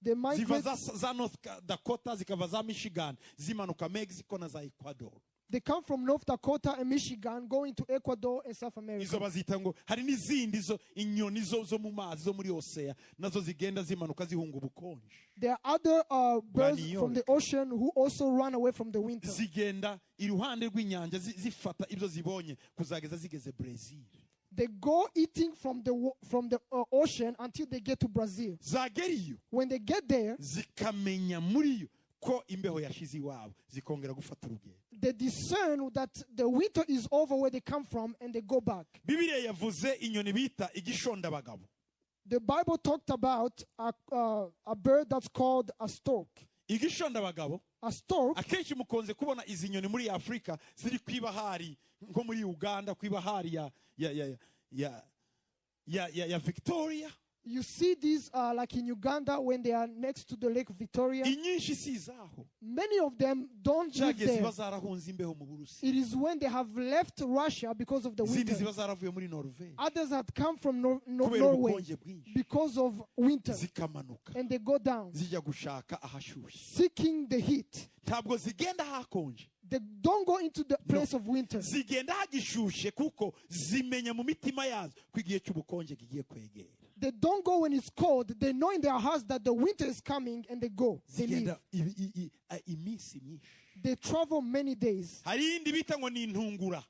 they Ziva migrate, za North Dakota, zikava za Michigan, zimanuka Mexico na za Ecuador. they come from North Dakota and Michigan, going to Ecuador and South Izo America. bazita ngo hari n'izindi inyoni zo mu mazi zo muri Osea nazo zigenda zimanuka zihunga ubukonje. There are other birds New from the ocean who also run away from the winter. Zigenda iruhande rw'inyanja zifata ibyo zibonye kuzageza zigeze Brazil. They go eating from the ocean until they get to Brazil. Zageriyo When they get there, zikamenya muri yo ko imbeho yashize iwabo, zikongera gufata urugendo. they discern that the winter is over where they come from and they go back. Bibiliya yavuze inyoni bita igishonda abagabo. The Bible talked about a bird that's called a stork. Igishonda abagabo, A stork, akenshi mukonze kubona izi nyoni muri Afurika ziri kwibahari nko muri Uganda, kwibahari ya Victoria. you see these like in Uganda when they are next to the Lake Victoria. Inyinshi si izaho. Many of them don't live Zage there. ziba zarahunze imbeho mu Burusiya. It is when they have left Russia because of the Izindi winter. ziba zaravuye muri Norvege. Others had come from Kubera Norway ubukonje bwinshi. because of winter. Zikamanuka. And they go down, Zijya gushaka ahashyushye. seeking the heat. Ntabwo zigenda hakonje. They don't go into the place of winter. Zigenda hagishushe kuko zimenya mu mitima yazo ko igihe cy'ubukonje kigiye kwegera. They don't go when it's cold. They know in their hearts that the winter is coming and they go. They leave. Zigenda iminsi myinshi. They travel many days. Hari iyindi bita ngo ni intungura.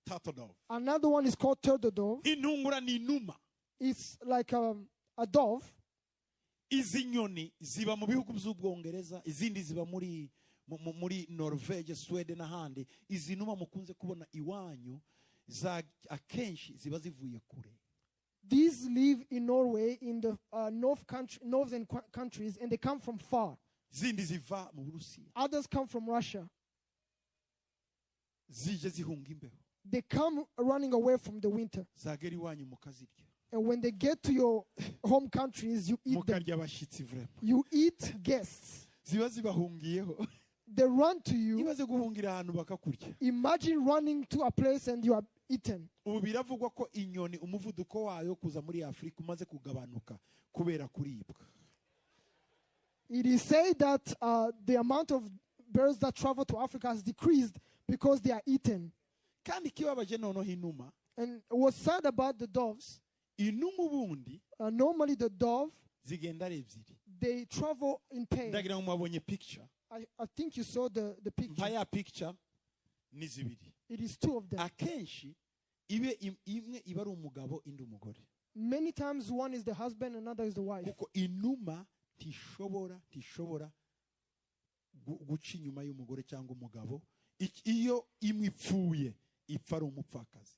Turtle dove. Another one is called turtle dove. Intungura ni inuma. It's like a dove. Izi nyoni ziba mu bihugu by'Ubwongereza, izindi ziba muri Norvege, Sweden n'ahandi. Izi numa mukunze kubona iwanyu akenshi ziba zivuye kure. These live in Norway, in the northern countries, and they come from far. Zindi ziva mu Burusiya. Others come from Russia. Zije zihunga imbeho. They come running away from the winter. Zagera iwanyu mukazirya. And when they get to your home countries, you eat them. Mukarya abashyitsi vrema. You eat guests. Ziba zibahungiyeho. They run to you. Ibaze guhungira ahantu bakakurya. Imagine running to a place and you are eaten. Ubu biravugwa ko inyoni umuvuduko wayo kuza muri Afurika umaze kugabanuka kubera kuribwa. It is said that the amount of birds that travel to Africa has decreased because they are eaten. Kandi kibabaje noneho inuma. And what's sad about the doves, Inuma ubundi normally the dove, zigenda ari ebyiri. they travel in pair. Ndagira ngo mwabonye picture. I think you saw the picture. Mpaya picture ni zibiri. It is two of them. Akenshi imwe iba ari umugabo indi umugore. Many times one is the husband, another is the wife. kuko inuma ntishobora guca inyuma y'umugore cyangwa umugabo. Iyo imwe ipfuye ipfa ari umupfakazi.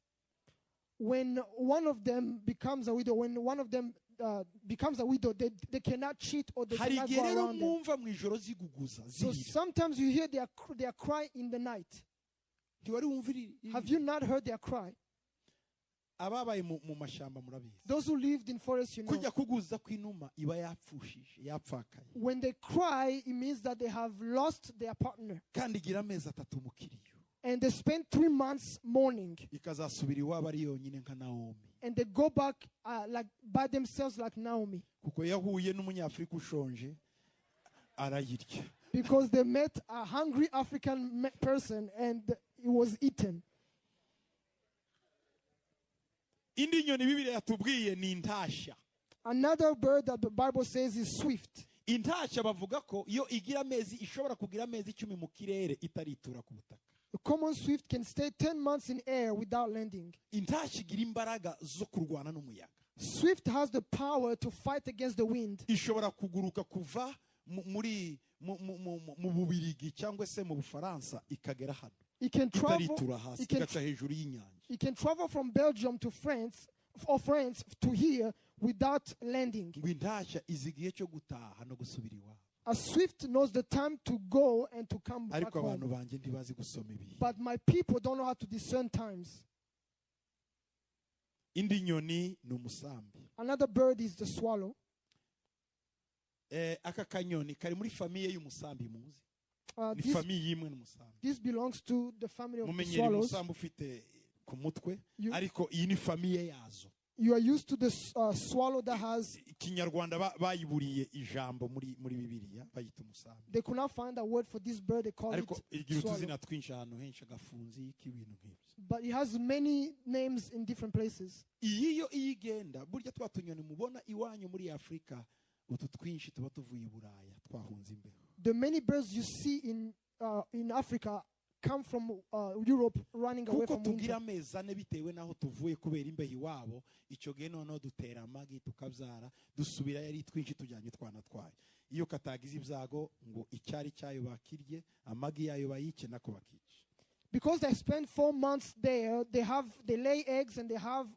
When one of them becomes a widow, when one of them becomes a widow, they cannot cheat or they hari cannot igihe go rero around them. mwumva mu ijoro ziguguza So zirira. sometimes you hear their cry in the night. Ntiwari wumva iri. Have you not heard their cry? Ababaye mu mashyamba murabizi. Those who lived in forests, you know. Kujya kuguza kw'inuma iba yapfushije yapfakaye. When they cry, it means that they have lost their partner. Kandi igira amezi 3 mu kiriyo. And they spend 3 months mourning. Ikazasubira iwabo ari yonyine nka Naomi. And they go back like by themselves like Naomi. Kuko yahuye n'umunyafrika ushonje arayirya. Because they met a hungry African person and it was eaten. Indi nyoni Bibiliya yatubwiye ni intashya. Another bird that the Bible says is swift. Intashya bavuga ko iyo igira amezi ishobora kugira amezi 10 mu kirere itaritura ku butaka. A common swift can stay 10 months in air without landing. Intashya igira imbaraga zo kurwana n'umuyaga. Swift has the power to fight against the wind. Ishobora kuguruka kuva muri mu Bubirigi cyangwa se mu Bufaransa ikagera hano. It can travel. Itaritura hasi igaca hejuru y'inyanja. It can travel from Belgium to France or France to here without landing. Ngo intashya izigiye cyo gutaha no gusubira iwabo. A swift knows the time to go and to come back Ariko abantu home. banjye ntibazi gusoma ibi. But my people don't know how to discern times. Indi nyoni ni umusambi. Another bird is the swallow. Aka kanyoni kari muri famiye y'umusambi muzi. Ni This, famiye imwe n'umusambi. this belongs to the family of the Mumenyere swallows. umusambi ufite ku mutwe You- ariko iyi ni famiye yazo. You are used to the swallow that has. Ikinyarwanda bayiburiye ijambo muri Bibiliya bayita umusambi. They could not find a word for this bird. They call Ariko it igira swallow. utuzina twinshi ahantu henshi agafunzi k'ibintu nk'ibyo. But it has many names in different places. Iyo igenda burya twa tunyoni mubona iwanyu muri Afrika utu twinshi tuba tuvuye i Buraya twahunze imbeho. The many birds you see in Africa come from Europe running away Kuko from tugira winter. amezi 4 bitewe naho tuvuye kubera imbeho iwabo icyo gihe noneho dutera amagi tukabyara dusubira yari twinshi tujyanye twana twayo. Iyo katagize ibyago ngo icyari cyayo bakirye amagi yayo bayice nako bakice. Because they spend 4 months there, they lay eggs and they have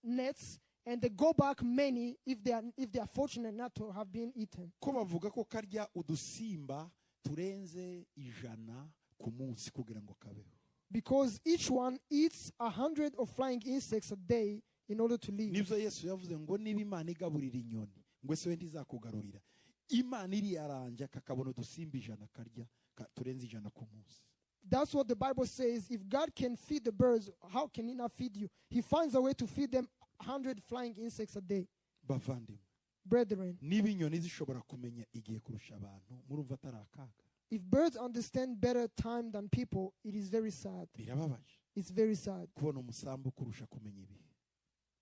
nets, and they go back many if they are fortunate not to have been eaten. Ko bavuga ko karya udusimba turenze 100 ku munsi kugira ngo kabeho. Because each one eats 100 of flying insects a day in order to live. Nibyo Yesu yavuze ngo niba Imana igaburira inyoni ngo se wenda izakugarurira. Imana iri yaranje kakabona udusimba 100 karya turenze 100 ku munsi. That's what the Bible says. If God can feed the birds, how can He not feed you? He finds a way to feed them 100 flying insects a day. Bavandimwe, Brethren, niba inyoni zishobora kumenya igihe kurusha abantu murumva atari akaga. if birds understand better time than people, it is very sad. Birababaje It's very sad kubona umusambi kurusha kumenya ibihe.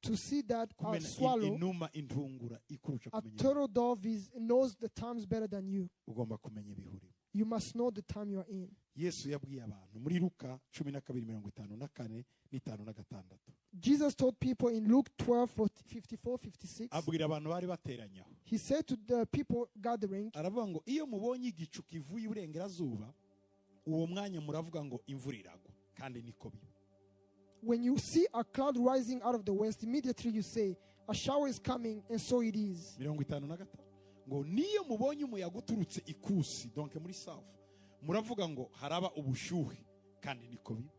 to see that a Kumena swallow, inuma intungura ikurusha a kumenya ibihe. turtle dove knows the times better than you. Ugomba kumenya ibihe urimo. You must know the time you are in. Yesu yabwiye abantu muri Luka 12:54 n'56. Jesus told people in Luke 12:54-56. Abwira abantu bari bateranyaho. He said to the people gathering, Aravuga ngo iyo mubonye igicu kivuye iburengerazuba uwo mwanya muravuga ngo imvura iragwa kandi niko biba. when you see a cloud rising out of the west, immediately you say, a shower is coming, and so it is. 55 ngo niyo mubonye umuyaga uturutse ikusi donc muri south muravuga ngo haraba ubushyuhe kandi niko biba.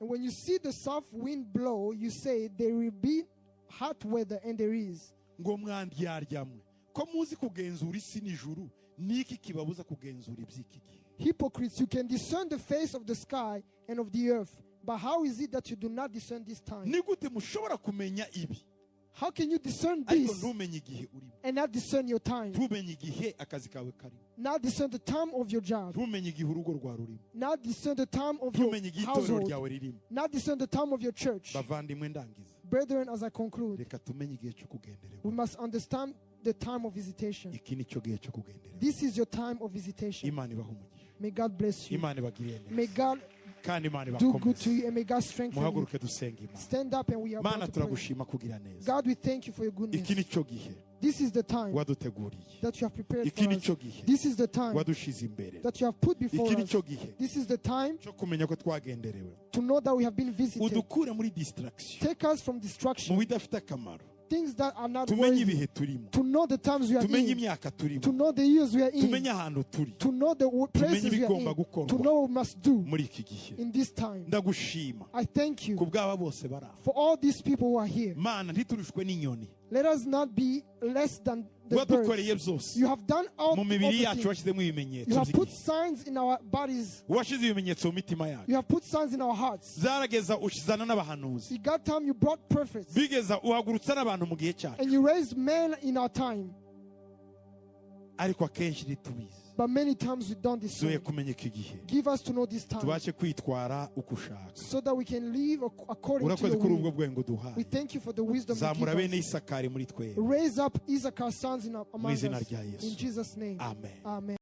And when you see the south wind blow, you say, there will be hot weather, and there is. Ngo mwandyaryamwe ko muzi kugenzura isi n'ijuru niki kibabuza kugenzura iby'iki gihe. Hypocrites, you can discern the face of the sky and of the earth, but how is it that you do not discern this time? Ni gute mushobora kumenya ibi How can you discern ariko this ntumenye igihe urimo? and not discern your time? Ntumenye igihe akazi kawe karimo. Not discern the time of your job. Ntumenye igihe urugo rwawe rurimo. Not discern the time of your Ntumenye igihe itorero household. ryawe ririmo. Not discern the time of your church. Bavandimwe ndangiza. Brethren, as I conclude, Reka tumenye igihe cyo kugendererwa. we must understand the time of visitation. Iki ni cyo gihe cyo kugendererwa. This is your time of visitation. Imana ibahe umugisha. May God bless you. Imana ibagirire neza. May God kandi Imana do good ibakomeze. to you, and may God strengthen you. Muhaguruke dusenga Imana. Stand up, and we are Mana about to pray. turagushima kugira neza. God, we thank you for your goodness. Iki nico gihe This is the time waduteguriye. that you have prepared Iki for nico us. gihe This is the time wadushize imbere. that you have put before Iki us. nico gihe This is the time cyo kumenya ko twagenderewe. to know that we have been visited. Udukure muri distraction, Take us from mu distraction, bidafite akamaro. things that are not Tumenye worthy. ibihe turimo, To know the times we are tumenye in, imyaka turimo, to know the years we are in, tumenye ahantu turi to know the places we are ibigomba in, gukorwa to know what we must do muri iki gihe. in this time. Ndagushima I thank you ku bw'aba bose bari aho. for all these people who are here. Mana ntiturushwe n'inyoni. Let us not be less than the Wadukoreye birds. byose. You have done all Mu mibiri yacu everything. washyizemo You ibimenyetso have put by'igihe. signs in our bodies. Washize ibimenyetso mu mitima yacu. You have put signs in our hearts. Zarageza ushizana n'abahanuzi. It got time you brought prophets. Bigeza uhagurutsa n'abantu mu gihe cyacu. And you raised men in our time. Ariko akenshi ntitubizi. But many times we don't Duhe discern. kumenya iki gihe. Give us to know this time Tubashe kwitwara uko ushaka. so that we can live according to Urakoze your kuri ubwo will. bwenge uduhaye. We thank you for the wisdom you Zamura bene give us. Isakari muri twebwe. Raise up Issachar's sons among us. izina rya Yesu. In Jesus' name. Amen. Amen.